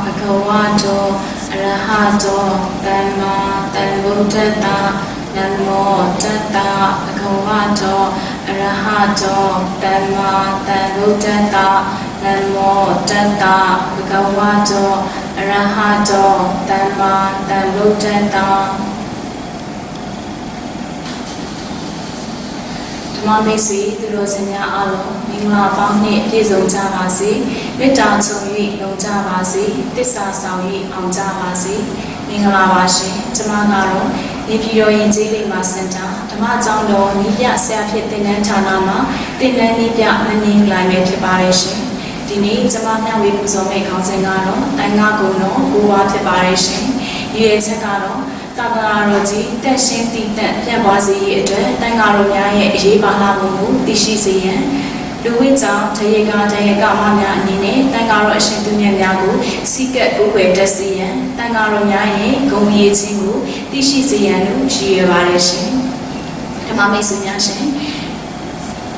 Bhagavato Arahato Dhamma Dhammuddhata Namo Tata Bhagavato Arahato Dhamma Dhammuddhata Namo Tata Bhagavato Arahato Dhamma Dhammuddhata Mami si tu lo senya alo mingla pang ni pi zong cha ba si metta chung yi long cha ba si tissa saw yi aung cha ba si mingla ba shin chama ga ro ni pi ro yin ji li ma center Dhamma chaung lo ni pya sia phit tin nan thana ma tin nan ni pya mani lai me phit ba re shin di ni chama mya we pu so me khang sin ga ro tai nga gung no ko wa phit ba re shin yi ye chat ga ro Ta ngā rō jī tēt shīn tī tēt pian bā zī yī atwē tai ngā rō mya ye yī bā lā mō mō tī shī zī yan Lū wī chāng tā ye kā mā mya nī ne tai ngā rō a shīn tū mya mya gu sī kēt gu kwē tēt sī yan tai ngā rō mya ye gōng yī chīn gu tī shī zī yan lū shī yé bā rē shīn Dhamma mē sū mya shīn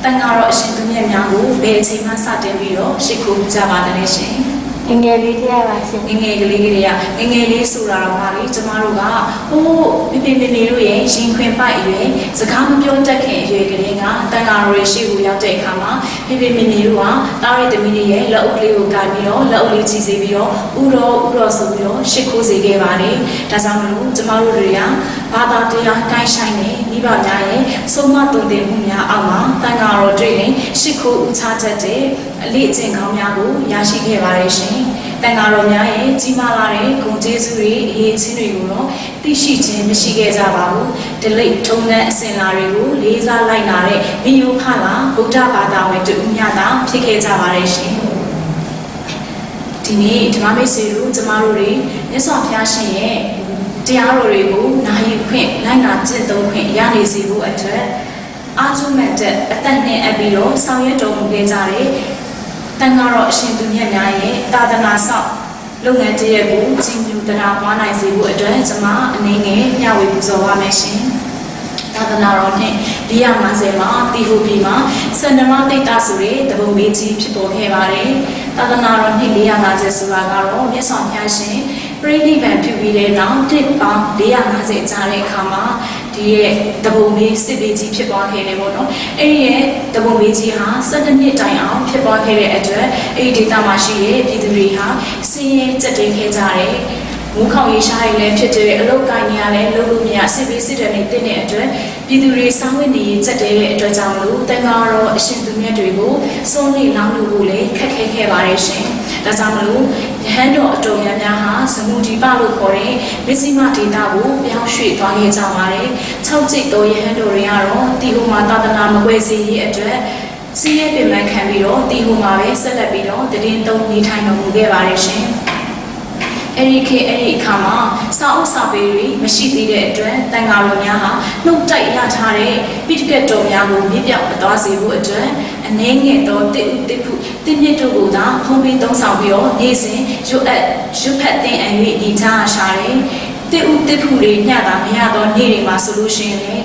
tai ngā rō a shīn tū mya mya gu bē chī mā sā tēn bī rō shī khu jā bā tā rē shīn Ngài lý thế là gì? Ngài lý cái gì? Ngài lý sura là mà lý cho mà luôn à? Ô, mình luôn vậy, xin khuyên phải vậy. Giờ khám một chút chắc cái gì cái này ngã, ta ngã rồi xíu cũng要chạy khám á. Mình luôn à, ta rồi tụi mình vậy, lỡ uống liều cái gì đó, lỡ uống chi gì đó, uống rồi số đó, xí khô gì cái bà đấy, ta sang luôn, cho mà luôn rồi à, bà ta thì à cái sai này, đi vào nhà ấy, số mà tụi tiền không nhà ăn mà, ta ngã rồi chơi này, xí khô uống cha chết đấy, lý trên không nhà cũng, nhà xí cái bà đấy xí. Tai ngā rō mya ye jī mā lā re gōng jē zū re ye chīn rī gu rō tī shī chīn mī shī kē jā bā gu tī lī thōng nē sīn lā rī gu lī zā lai nā re mī yō phā lā Buddha bā tā wē tū nyā tā phī kē jā bā re shī Tī nī Dhamma mē sī rū jā mā rō rī Nyā swa phya shīn ye Tia rō rī gu nā yī khuyên lai nā jīn tōng khuyên yā nī sī gu atwē Ā chū mē tēt a tāt nē a bī rō sāng yé tōng mō kē jā re Tai ngā rō shin tu mya mya ye tā thana sāo Lō ngā tī ye gu jīng yu thana pā nai sī gu atwē chama anī ngē mya wē pū sō wā mē shin Tā thana rō nē Bīyā ngā sē mā tī hū pī mā Sānda mā tī tā sū re tabō mē jī phit pō kē bā re Tā thana rō nē bīyā ngā sē sū rā gā rō Mya sō mya shin Pray ni bān phit wī re nāng tit pā bīyā ngā sē chā re khā mā Tī ye tabō mē sī bē jī phit pō kē re bō nō Ē ye tabō mē jī hā sānda nī tai āng phit pō kē re atwē Ē dī tā mā shī ye pī tu rī hā sī ye chat tē kē jā re Ngū khāng yī shā yī lē phit tē a lō kā nyā lē lō lō myā sī bē sī rā nī tē nē atwē Pī tu rī sā wē nī chat tē re atwē jā mō Tai ngā rō a shīn tu myā tui gu sō nī lāng lū gu lē khak khē khē bā re shīn Tā jā mō Hēn dō a tō myā myā hā sā mū jī pā lō khō re Mē sī mā tī tā gu piāng shūy tuā kē jā mā re Chāu jīk tō yī hēn dō rī yā rō Tī hū mā tā tā nā mā guē sī yī atwē Sī yé pē mā khān bī rō Tī hū mā bē sā lā bī rō Tē tīn tōng nī thai nō mū kē bā re shīn Eri ke eri khā mā sā ō sā pē rī mā shī tī rē atwē Tai ngā rō myā hā nō tai yā thā re Pī tī kēt tō myā gu mī pyao a tuā sī gu atwē Anē ngē tō tē u tē pū tē myē tō gu tā hōng bī tōng sāo bī rō Nē sīn yō phat tēn ān wī nī chā shā re Tē u tē pū rī nyā tā mī yā tō nē rī mā sō lū shīn le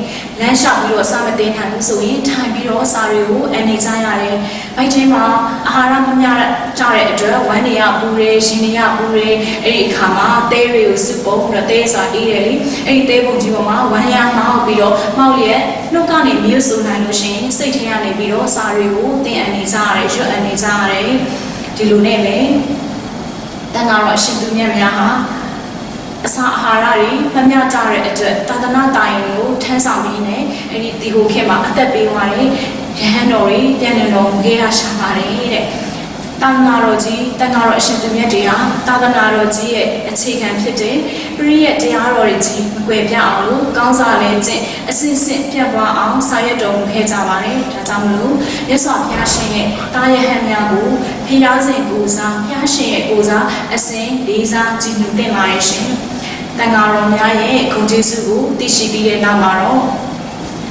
Lān shā bī rō sā mā tēn hā nū sō yīn thai bī rō sā rī gu ān nī chā yā re Bāi tē mā ā hā rā mā myā chā re atwē wān nī yā pū re shīn nī yā pū re Eri khā mā tē rī gu sū pō pū rā tē sā ī re lī Eri tē pō jī wā mā wān yā mā hō bī rō mā wī yé Nō kā nī mī yu sū nāi lū shīn Sī tē yā nī bī rō sā rī gu tēn ān nī chā re shū ān nī chā re Dī lū nē mē Tā ngā rō shīn tu myā myā hā Asa ahara ri pamya tā re atwē tātana tā yin lō thān sāng bī nē Eri tī hō kē mā a tat bē wā re Yahān rō ri pian nē rō mū kē yā shā mā re de Tā ngā rō jī tā ngā rō a shīn tu myāတရားtātana rō jīရဲ့အခြေခံဖြစ်တဲ့ပရိယတ်တရားတော်တွေကြီးမကွယ်ပြအောင်လို့ကောင်းစားလဲကျင့်အစဉ်စဉ်ပြတ်သွားအောင်စာရွက်တော်မူခဲ့ကြပါတယ်ဒါကြောင့်မလို့မြတ်စွာဘုရားရှင်ရဲ့တာယဟန်များကိုဖျားစဉ်ကိုစားဘုရားရှင်ရဲ့ကိုစားအစဉ်လေးစားကြည်ညိုသင့်ပါတယ်ရှင်တန်ဃာတော်များရဲ့ဂုဏ်ကျေးဇူးကိုသိရှိပြီးတဲ့နောက်မှာတော့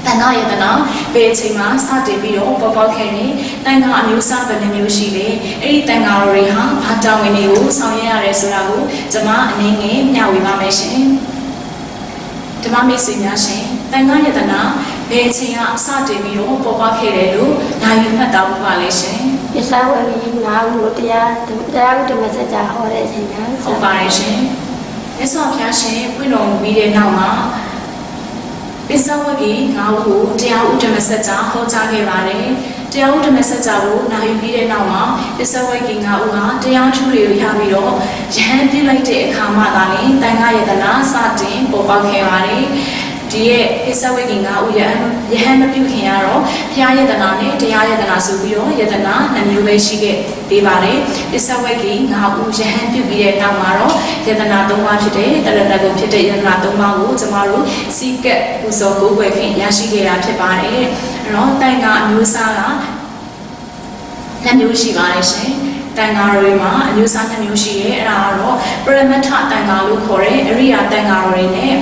တန်ခါယတနာဘယ်အချိန်မှာစတင်ပြီးတော့ပေါ်ပေါက်ခဲ့ရင်တန်ခါအမျိုးအစားဘယ်နှမျိုးရှိလဲအဲ့ဒီတန်ခါတွေဟာဘာတာဝန်တွေကိုဆောင်ရွက်ရတယ်ဆိုတာကိုကျွန်မအနေငယ်မျှဝေပါမယ်ရှင်ဓမ္မမိတ်ဆွေများရှင်တန်ခါယတနာဘယ်အချိန်ကစတင်ပြီးတော့ပေါ်ပေါက်ခဲ့တယ်လို့နိုင်ယူမှတ်သားဖို့ပါလေရှင် ဒီစာဝတ်ကြီးငါ့ကိုတရားဥဒ္ဓမစကြာဟောတဲ့အချိန်က ဟုတ်ပါတယ်ရှင်မြတ်စွာဘုရားရှင်ဖွင့်တော်မူပြီးတဲ့နောက်မှာပစ္စဝဂီငါ့ကိုတရားဥဒ္ဓမစကြာဟောကြားခဲ့ပါတယ်တရားဥဒ္ဓမစကြာကိုနာယူပြီးတဲ့နောက်မှာပစ္စဝဂီငါ့ဦးဟာတရားထုတွေကိုရပြီးတော့ယဟန်ပြလိုက်တဲ့အခါမှသာလေတန်ခါယတနာစတင်ပေါ်ပေါက်ခဲ့ပါတယ်ဒီရဲ့ပစ္စဝဂီငါ့ဦးယဟန်မပြုခင်ရတော့ဘုရားယတနာနဲ့တရားယတနာဆိုပြီးတော့ယတနာနှမျိုးပဲရှိခဲ့သေးပါတယ်ပစ္စဝဂီငါ့ဦးယဟန်ပြုပြီးတဲ့နောက်မှာတော့ယတနာ၃ပါးဖြစ်တဲ့တရဏဂုံဖြစ်တဲ့ယတနာ၃ပါးကိုကျမတို့စီကပ်ပူဇော်ကိုးကွယ်ခင်ရရှိခဲ့တာဖြစ်ပါတယ်အဲ့တော့တိုင်ကအမျိုးအစားက2မျိုးရှိပါတယ်ရှင်တန်ဃာတွေမှာအမျိုးအစား2မျိုးရှိရဲအဲ့ဒါကတော့ပရမတ္ထတန်ဃာလို့ခေါ်တဲ့အရိယာတန်ဃာတွေနဲ့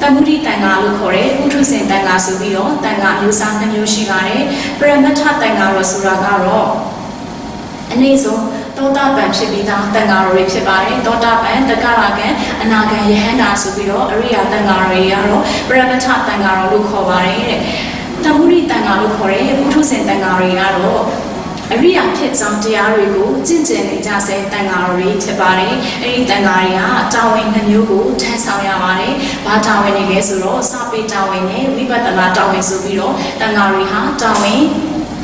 တမုဒိတန်ဃာလို့ခေါ်တဲ့ဥထုဇဉ်တန်ဃာဆိုပြီးတော့တန်ဃာအမျိုးအစား2မျိုးရှိပါတယ်ပရမတ္ထတန်ဃာတော်ဆိုတာကတော့အနည်းဆုံးသောတာပန်ဖြစ်ပြီးသားတန်ဃာတွေဖြစ်ပါတယ်သောတာပန်တက္ကရာကံအနာဂံယဟန္တာဆိုပြီးတော့အရိယာတန်ဃာတွေကတော့ပရမတ္ထတန်ဃာတော်လို့ခေါ်ပါတယ်တဲ့တမုဒိတန်ဃာလို့ခေါ်တဲ့ဥထုဇဉ်တန်ဃာတွေကတော့အရိယာဖြစ်ကြောင်းတရားတွေကိုကျင့်ကြံနေကြဆဲတန်ဃာတော်တွေဖြစ်ပါတယ်။အဲဒီတန်ဃာတွေကတာဝန်2မျိုးကိုထမ်းဆောင်ရပါတယ်။ဘာတာဝန်တွေလဲဆိုတော့စာပေတာဝန်နဲ့ဝိပဿနာတာဝန်ဆိုပြီးတော့တန်ဃာတွေဟာတာဝန်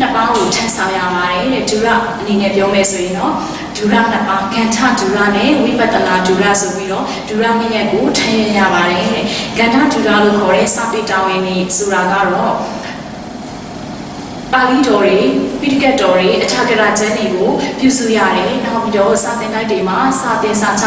2ပါးကိုထမ်းဆောင်ရပါတယ်တဲ့။ဒုရအနေနဲ့ပြောမယ်ဆိုရင်တော့ဒုရ2ပါးကန္ထဒုရနဲ့ဝိပဿနာဒုရဆိုပြီးတော့ဒုရ2ရက်ကိုထမ်းရပါတယ်တဲ့။ကန္ထဒုရလို့ခေါ်တဲ့စာပေတာဝန်တွေဆိုတာကတော့ပါဠိတော်တွေပိဋကတ်တော်တွေအထာဂရကျမ်းတွေကိုပြုစုရတယ်။နောက်ပြီးတော့စာသင်တိုက်တွေမှာစာသင်စာချ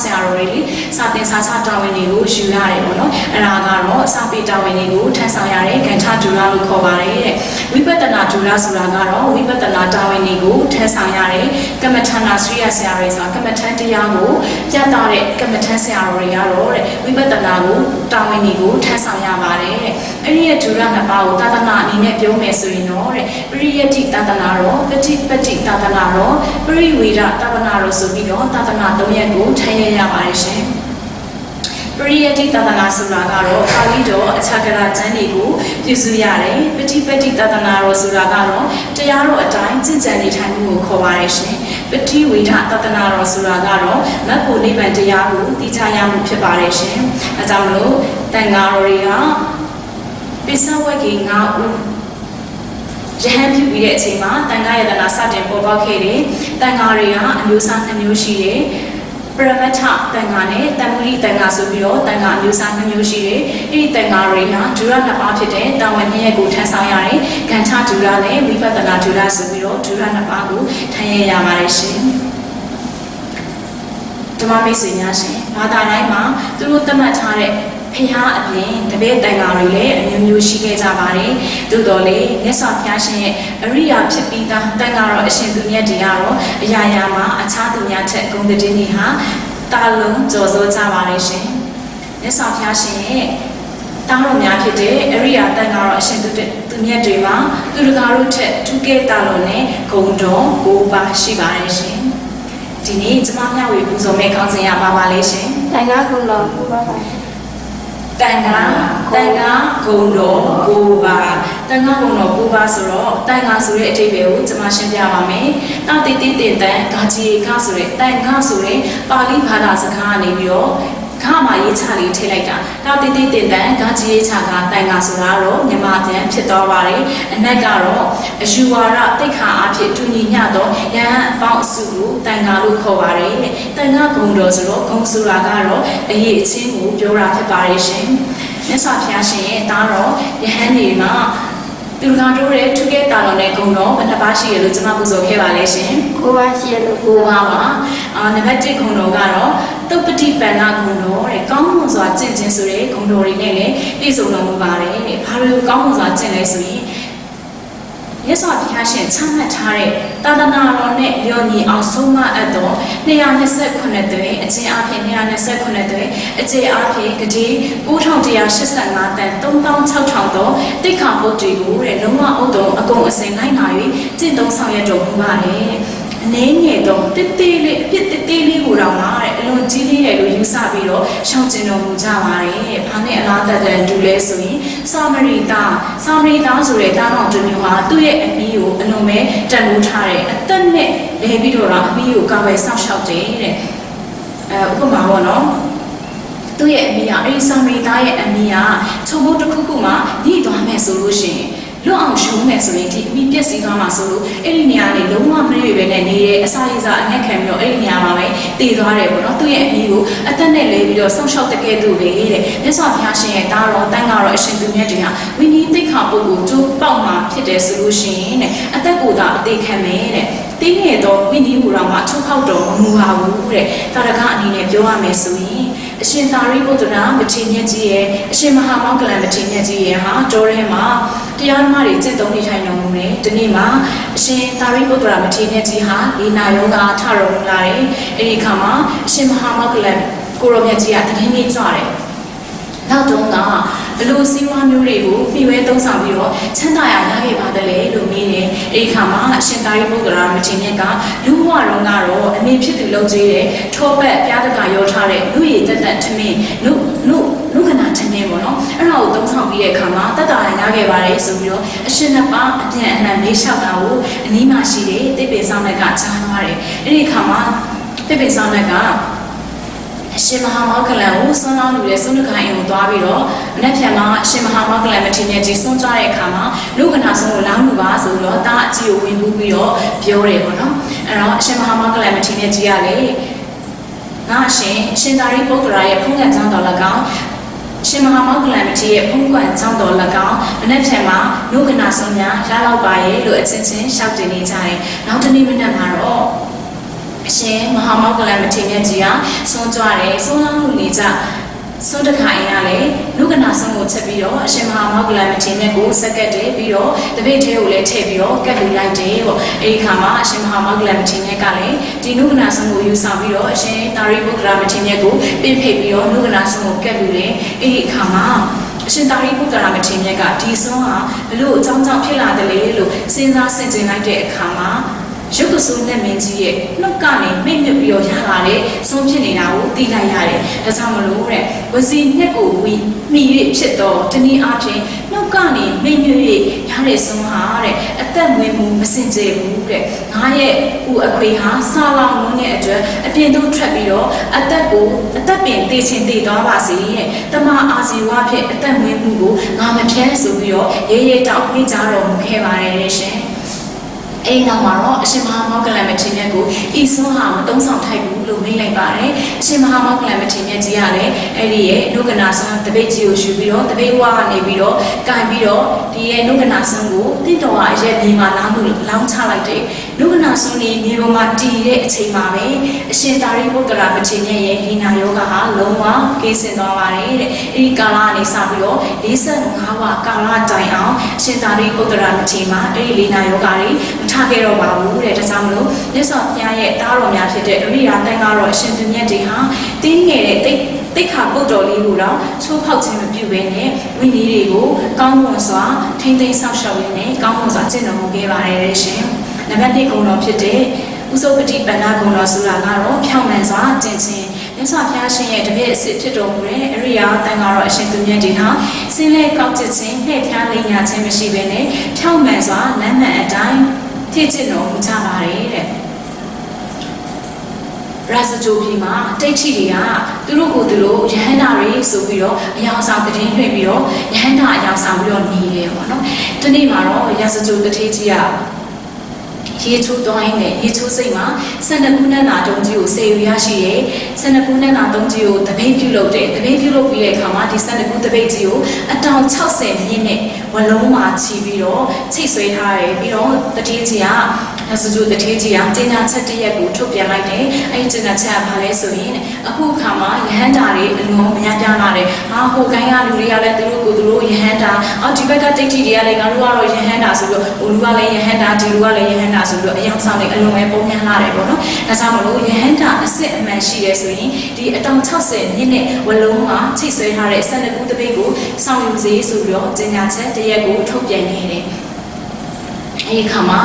ဆရာတော်တွေလေစာသင်စာချတာဝန်တွေကိုယူရတယ်ပေါ့နော်။အဲ့ဒါကတော့စာပေတာဝန်တွေကိုထမ်းဆောင်ရတဲ့ကန္ထဒုရလို့ခေါ်ပါတယ်တဲ့။ဝိပဿနာဒုရဆိုတာကတော့ဝိပဿနာတာဝန်တွေကိုထမ်းဆောင်ရတဲ့ကမ္မထာနာစရိယဆရာတွေဆိုတာကမ္မထန်တရားကိုပြသတဲ့ကမ္မထန်ဆရာတော်တွေကတော့တဲ့ဝိပဿနာကိုတာဝန်တွေကိုထမ်းဆောင်ရပါတယ်တဲ့။အဲ့ဒီရဲ့ဒုရ2ပါးကိုသာသနာအနေနဲ့ပြောမယ်ဆိုရင်တော့ပရိယတိသာသနာတော်ပฏิပတိသာသနာတော်ပရိဝေဒသာသနာတော်ဆိုပြီးတော့သာသနာ3ရက်ကိုထည့်ရပါတယ်ရှင်ပရိယတိသာသနာဆိုတာကတော့ပါဠိတော်အထာဂရကျမ်းတွေကိုပြုစုရတယ်ပฏิပတိသာသနာတော်ဆိုတာကတော့တရားတော်အတိုင်းကျင့်ကြံနေထိုင်မှုကိုခေါ်ပါတယ်ရှင်ပฏิဝေဒသာသနာတော်ဆိုတာကတော့မတ်ဖို့နိဗ္ဗာန်တရားကိုသိချရမှုဖြစ်ပါတယ်ရှင်အဲကြောင့်မလို့တန်ဃာတော်တွေကပိဿဝဂီ9ဦးယဟန်ပြုပြီးတဲ့အချိန်မှာတန်ခါယတနာစတင်ပေါ်ပေါက်ခဲ့တယ်။တန်ခါတွေကအမျိုးအစား2မျိုးရှိတယ်။ပရမတ္ထတန်ခါနဲ့တမ္မုဒိတန်ခါဆိုပြီးတော့တန်ခါအမျိုးအစား2မျိုးရှိတယ်။အဲဒီတန်ခါတွေကဒုရ2ပါးဖြစ်တဲ့တာဝန်2ရက်ကိုထမ်းဆောင်ရတယ်။ကန္ထဒုရနဲ့ဝိပဿနာဒုရဆိုပြီးတော့ဒုရ2ပါးကိုထမ်းရပါတယ်ရှင်။ဓမ္မမိတ်ဆွေများရှင်ဘာသာတိုင်းမှာသူတို့သတ်မှတ်ထားတဲ့ဖျားအပြင်တပည့်တန်ဃာတွေလည်းအမျိုးမျိုးရှိခဲ့ကြပါတယ်။သို့တော်လည်းမြတ်စွာဘုရားရှင်ရဲ့အရိယာဖြစ်ပြီးသားတန်ဃာတော်အရှင်သူမြတ်တွေကတော့အရာရာမှာအခြားသူများထက်ဂုဏ်တည်တွေဟာတာလုံးကြော်စိုးကြပါလေရှင်။မြတ်စွာဘုရားရှင်ရဲ့တာတော်များဖြစ်တဲ့အရိယာတန်ဃာတော်အရှင်သူမြတ်တွေမှာသူတကာတို့ထက်ထူးကဲတာလုံးနဲ့ဂုဏ်တော်ကိုးပါရှိပါတယ်ရှင်။ဒီနေ့ကျမမျှဝေပူဇော်မဲ့ခေါင်းစဉ်ရပါလေရှင်။တန်ခါကုံတော်ကိုပါပါတန်ခါဂုံတော်ကိုပါတန်ခါဂုံတော်ကိုပါဆိုတော့တန်ခါဆိုတဲ့အဓိပ္ပာယ်ကိုကျွန်မရှင်းပြပါမယ်။တာတိတိတင်တန်ဂါကြီးခါဆိုတဲ့တန်ခါဆိုတဲ့ပါဠိဘာသာစကားကနေပြီးတော့ခါမှာရေးချလေးထည့်လိုက်တာတာတိတိတင်တန်ဂါကြီးရေးချကတန်ခါဆိုတာတော့မြန်မာပြန်ဖြစ်သွားပါတယ်။အနက်ကတော့အယူဝါဒတိတ်ခါအဖြစ်တူညီမျှသောယဟန်အပေါင်းအစုကိုတန်ခါလို့ခေါ်ပါတယ်။တန်ခါဂုံတော်ဆိုတော့ဂုံဆိုတာကတော့အရေးအချင်းကိုပြောတာဖြစ်ပါတယ်ရှင်။မြတ်စွာဘုရားရှင်ရဲ့တားတော်ယဟန်တွေမှာသူကတို့ရဲ့ထုခဲ့တာတော်နဲ့ဂုံတော်ဘယ်နှပါရှိရလို့ကျွန်မပူဇော်ခဲ့ပါလဲရှင်။9ပါးရှိရလို့9ပါးပါ။နံပါတ်1ဂုံတော်ကတော့တုပ္ပတိပန္နဂုံတော်တဲ့ကောင်းမွန်စွာကျင့်ခြင်းဆိုတဲ့ဂုံတော်တွေနဲ့လည်းပြည့်စုံတော်မူပါတယ်တဲ့။ဘာလို့ကောင်းမွန်စွာကျင့်လဲဆိုရင်မြတ်စွာဘုရားရှင်ချမှတ်ထားတဲ့သာသနာတော်နဲ့လျော်ညီအောင်ဆုံးမအပ်သော229သွေးအကျဉ်းအဖြစ်229သွေးအကျဉ်းအဖြစ်ဂတိ9185တန်36000သောတိခါဘုတ်တွေကိုတဲ့လုံးဝဥဒ္ဒုံအကုန်အစင်လိုက်နာ၍ကျင့်သုံးဆောင်ရွက်တော်မူပါတယ် နေတော့တိတိလေးအဖြစ်တိတိလေးကိုတော့မှာတဲ့အလွန်ကြီးလေးရဲ့လို့ယူဆပြီးတော့ရှောင်ကျင်တော်မူကြပါတယ်။ဘာနဲ့အလားတက်တဲ့တူလဲဆိုရင်စာမရီတာဆိုတဲ့တားတော်တစ်မျိုးဟာသူ့ရဲ့အမီးကိုအလွန်ပဲတန်ဖိုးထားတယ်။အသက်နဲ့လဲပြီးတော့အမီးကိုကာဝယ်စောင့်ရှောက်တယ်တဲ့။ဥပမာပေါ့နော်။သူ့ရဲ့အမီးကအဲဒီစာမရီတာရဲ့အမီးကချုံဖို့တစ်ခုခုမှညှိသွားမယ်ဆိုလို့ရှိရင်လွတ်အောင်ရှုံးမယ်ဆိုရင်ဒီအမိပြက်စီးသွားမှာဆိုလို့အဲ့ဒီနေရာလေးလုံးဝမရွေပဲနဲ့နေတဲ့အစာရည်စာအငက်ခံပြီးတော့အဲ့ဒီနေရာမှာပဲတည်သွားတယ်ပေါ့နော်သူ့ရဲ့အမိကိုအသက်နဲ့လဲပြီးတော့ဆောင်းလျှောက်တကယ်သူပဲတဲ့မြတ်စွာဘုရားရှင်ရဲ့တားတော်တန်ကတော့အရှင်သူမြတ်တွေကဝိနည်းသိက္ခာပုဂ္ဂိုလ်ကျိုးပေါက်မှာဖြစ်တယ်ဆိုလို့ရှိရင်တဲ့အသက်ကိုသာအသေးခံမယ်တဲ့တင်းငယ်တော့ဝိနည်းဟူတော်မှာချုပ်ခောက်တော်မမူပါဘူးတဲ့တာရကအနေနဲ့ပြောရမယ်ဆိုရင်အရှင်သာရိပုတ္တရာမထေရမြတ်ကြီးရဲ့အရှင်မဟာမောဂလန်မထေရမြတ်ကြီးရဲ့ဟာတော်ထဲမှာတရားဓမ္မတွေကျင့်သုံးနေထိုင်တော်မူတယ်ဒီနေ့မှာအရှင်သာရိပုတ္တရာမထေရမြတ်ကြီးဟာလေနာယောဂထတော်မူလာတယ်အဲဒီအခါမှာအရှင်မဟာမောဂလန်ကိုရောမြတ်ကြီးကတည်င်းကြီးကြွတယ်နောက်တော့ကဘလို့စီးပွားမျိုးတွေကိုပြီးဝဲသုံးဆောင်ပြီးတော့ချမ်းသာရရခဲ့ပါတယ်လေလို့မြင်တယ်အဲဒီခါမှာအရှင်သာရိပုတ္တရာမထေရမြတ်ကလူဘဝတော်ကတော့အမေဖြစ်သူလုံကြီးတဲ့ထောပတ်ပြားတကရောထားတဲ့လူရည်တက်တက်ထမင်းနုခနာထမင်းပေါ့နော်အဲ့ဒါကိုသုံးဆောင်ပြီးတဲ့အခါမှာတတ်တာရခဲ့ပါတယ်ဆိုပြီးတော့အရှင်နှစ်ပါးအပြန်အလှန်လေးလျှောက်တာကိုအနီးမှာရှိတဲ့တိပိဆောင်ကကြားသွားတယ်အဲ့ဒီခါမှာတိပိဆောင်ကအရှင်မဟာမောဂလန်ကိုဆွမ်းလောင်းလူတဲ့ဆုံးတခိုင်ကိုသွားပြီးတော့မနေ့ပြန်မှာအရှင်မဟာမောဂလန်မထေရမြတ်ကြီးဆွမ်းကြတဲ့အခါမှာလူကနာဆုံးကိုလောင်းလူပါဆိုတော့တာအကြီးကိုဝင်ပူးပြီးတော့ပြောတယ်ပေါ့နော်အဲ့တော့အရှင်မဟာမောဂလန်မထေရမြတ်ကြီးကလည်းငါရှင်သာရိပုတ္တရာရဲ့ဖုံးကန်ကြောင်းတော်၎င်းရှင်မဟာမောဂလန်မထေရရဲ့ဖုံးကန်ကြောင်းတော်၎င်းမနေ့ပြန်မှာလူကနာဆုံးများရလောက်ပါရဲ့လို့အချင်းချင်းရှောက်တင်နေကြတယ်နောက်တနေ့မနက်မှာတော့အရှင်မဟာမောဂလန်မထေရမြတ်ကြီးကဆုံးကြွတယ်ဆုံးလောင်းလူနေကြဆုံးတခါအင်းကလည်းလူကနာဆုံးကိုချက်ပြီးတော့အရှင်မဟာမောဂလန်မထေရမြတ်ကိုဆက်ကတ်တယ်ပြီးတော့တပိတ်ထဲကိုလည်းထည့်ပြီးတော့ကတ်လူလိုက်တယ်ပေါ့အဲဒီခါမှာအရှင်မဟာမောဂလန်မထေရမြတ်ကလည်းဒီလူကနာဆုံးကိုယူဆောင်ပြီးတော့အရှင်သာရိပုတ္တရာမထေရမြတ်ကိုပြင့်ဖိတ်ပြီးတော့လူကနာဆုံးကိုကတ်လူတယ်အဲဒီအခါမှာအရှင်သာရိပုတ္တရာမထေရမြတ်ကဒီဆုံးဟာဘလို့အကြောင်းကြောင့်ဖြစ်လာတယ်လေလို့စဉ်းစားဆင်ခြင်လိုက်တဲ့အခါမှာရုပ်ကစုံနဲ့မင်းကြီးရဲ့နှုတ်ကနေမိတ်မြပြီးတော့ရလာတဲ့ဆုံးဖြစ်နေတာကိုသိလိုက်ရတယ်။ဒါကြောင့်မလို့တဲ့ဝစီနှစ်ကိုဝီမိ၍ဖြစ်တော့တနည်းအားဖြင့်နှုတ်ကနေမိတ်မြ၍ရတဲ့ဆုံးဟာတဲ့အသက်မွေးမှုမစင်ကြယ်ဘူးတဲ့။ငါရဲ့ဦးအခွေဟာစာလောင်လုံးတဲ့အတွက်အပြင်သို့ထွက်ပြီးတော့အသက်ပင်တည်ချင်းတည်သွားပါစေတဲ့။တမအာဇီဝဖြစ်အသက်မွေးမှုကိုငါမဖြန်းဆိုပြီးတော့ရဲတောက်ပြေးကြတော်မူခဲ့ပါတယ်ရှင်။အဲ့ဒီနောက်မှာတော့အရှင်မဟာမောဂလန်မထေရမြတ်ကိုဤစွန်းဟာမတုံးဆောင်ထိုက်ဘူးလို့မိန့်လိုက်ပါတယ်အရှင်မဟာမောဂလန်မထေရမြတ်ကြီးကလည်းအဲ့ဒီရဲ့နုကနာစွန်းတပိတ်ကြီးကိုယူပြီးတော့တပိတ်ဝါကနေပြီးတော့ကင်ပြီးတော့ဒီရဲ့နုကနာစွန်းကိုတင့်တော်အရဲ့မြေမှာလောင်းချလိုက်တယ်နုကနာစွန်းကြီးမြေပေါ်မှာတည်တဲ့အချိန်မှာပဲအရှင်သာရိပုတ္တရာမထေရမြတ်ရဲ့ဟိနာယောဂဟာလုံးဝကင်းစင်သွားပါတယ်တဲ့အဲ့ဒီကာလကနေစပြီးတော့45ဝကာလတိုင်အောင်အရှင်သာရိပုတ္တရာမထေရမှာအဲ့ဒီဟိနာယောဂတွေထားခဲ့တော့ပါဘူးတဲ့ဒါကြောင့်မလို့မြတ်စွာဘုရားရဲ့တားတော်များဖြစ်တဲ့အရိယာတန်ဃာတော်အရှင်သူမြတ်တွေဟာတင်းငယ်တဲ့တိတ်ခါပုတ်တော်လေးကိုတော့ချိုးဖောက်ခြင်းမပြုဘဲနဲ့ဝိနည်းတွေကိုကောင်းမွန်စွာထိမ့်သိမ်းဆောက်ရှောက်ရင်းနဲ့ကောင်းမွန်စွာကျင့်တော်မူခဲ့ပါတယ်ရှင်။နံပါတ်1ဂုဏ်တော်ဖြစ်တဲ့ဥစ္စုပတိပဏ္ဏဂုဏ်တော်ဆိုတာကတော့ဖြောင့်မှန်စွာကျင့်ခြင်းမြတ်စွာဘုရားရှင်ရဲ့တပည့်အစစ်ဖြစ်တော်မူတဲ့အရိယာတန်ဃာတော်အရှင်သူမြတ်တွေဟာစင်လဲကောက်ကျစ်ခြင်းနှဲ့ဖျားလိမ်ညာခြင်းမရှိဘဲနဲ့ဖြောင့်မှန်စွာလမ်းမှန်အတိုင်းဖြစ်ကျင့်တော်မူကြပါတယ်တဲ့ရာဇဂျိုပြည်မှာတိတ်ချီတွေကသူတို့ကိုသူတို့ယဟန္တာတွေဆိုပြီးတော့အယောင်ဆောင်တည်င်းထွင်ပြီးတော့ယဟန္တာအယောင်ဆောင်ပြီးတော့နေတယ်ပေါ့နော်ဒီနေ့မှာတော့ရာဇဂျိုတထေးကြီးကရေချိုးသွားရင်းနဲ့ရေချိုးစိတ်မှာ12ခုနန်းသာတုံးကြီးကိုစေယူရရှိရဲ12ခုနန်းသာတုံးကြီးကိုတပိတ်ပြုတ်လုပ်တယ်တပိတ်ပြုတ်လုပ်ပြီးတဲ့အခါမှာဒီ12ခုတပိတ်ကြီးကိုအတောင်60မြင့်နဲ့ဝလုံးမှာချီပြီးတော့ချိတ်ဆွဲထားတယ်ပြီးတော့တထေးကြီးကစကြတထေးကြီးကကျင်းညာချက်တရက်ကိုထုတ်ပြန်လိုက်တယ်အဲဒီကျင်းညာချက်ကဘာလဲဆိုရင်အခုခါမှာယဟန္တာတွေအလုံးများပြားလာတယ်ဟာဟိုကိုင်းကလူတွေကလည်းသူတို့ယဟန္တာဒီဘက်ကတိတ်တိတွေကလည်းငါတို့ကတော့ယဟန္တာဆိုပြီးဟိုလူကလည်းယဟန္တာဒီလူကလည်းယဟန္တာဆိုပြီးအယောင်ဆောင်တွေအလုံးပဲပုံများလာတယ်ပေါ့နော်ဒါကြောင့်မလို့ယဟန္တာအစစ်အမှန်ရှိရဲဆိုရင်ဒီအတောင်60မြင့်နဲ့ဝလုံးမှာချိတ်ဆွဲထားတဲ့12ခုတပိတ်ကိုစောင့်ယူစေဆိုပြီးတော့ကျင်းညာချက်တရက်ကိုထုတ်ပြန်နေတယ်အဲဒီခါမှာ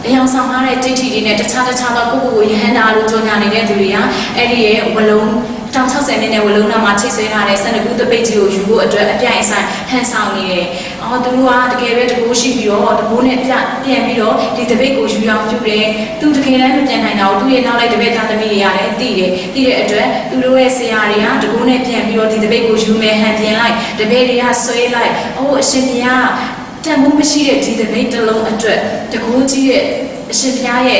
အယောင်ဆောင်ထားတဲ့တိတ်ထီတွေနဲ့တခြားသောကိုရဟန္တာလို့ကြော်ညာနေတဲ့သူတွေကအဲ့ဒီရဲ့ဝလုံး1060နဲ့ဝလုံးနာမှာချိတ်ဆွဲထားတဲ့12ခုတပိတ်ကြီးကိုယူဖို့အတွက်အပြိုင်အဆိုင်ဟန်ဆောင်နေတယ်။အော်သူတို့ကတကယ်ပဲတကိုးရှိပြီးတော့တကိုးနဲ့ပြန်ပြီးတော့ဒီတပိတ်ကိုယူအောင်ပြုတယ်။သူတကယ်လည်းမပြန်နိုင်တော့သူ့ရဲ့နောက်လိုက်တပိတ်သားသမီးတွေရတယ်သိတယ်။သိတဲ့အတွက်သူတို့ရဲ့ဆရာတွေကတကိုးနဲ့ပြန်ပြီးတော့ဒီတပိတ်ကိုယူမယ်ဟန်ပြန်လိုက်တပိတ်တွေကဆွဲလိုက်။အိုးအရှင်ဘုရားတန်ဖိုးမရှိတဲ့ဒီတပိတ်တစ်လုံးအတွက်တကိုးကြီးရဲ့အရှင်ဘုရားရဲ့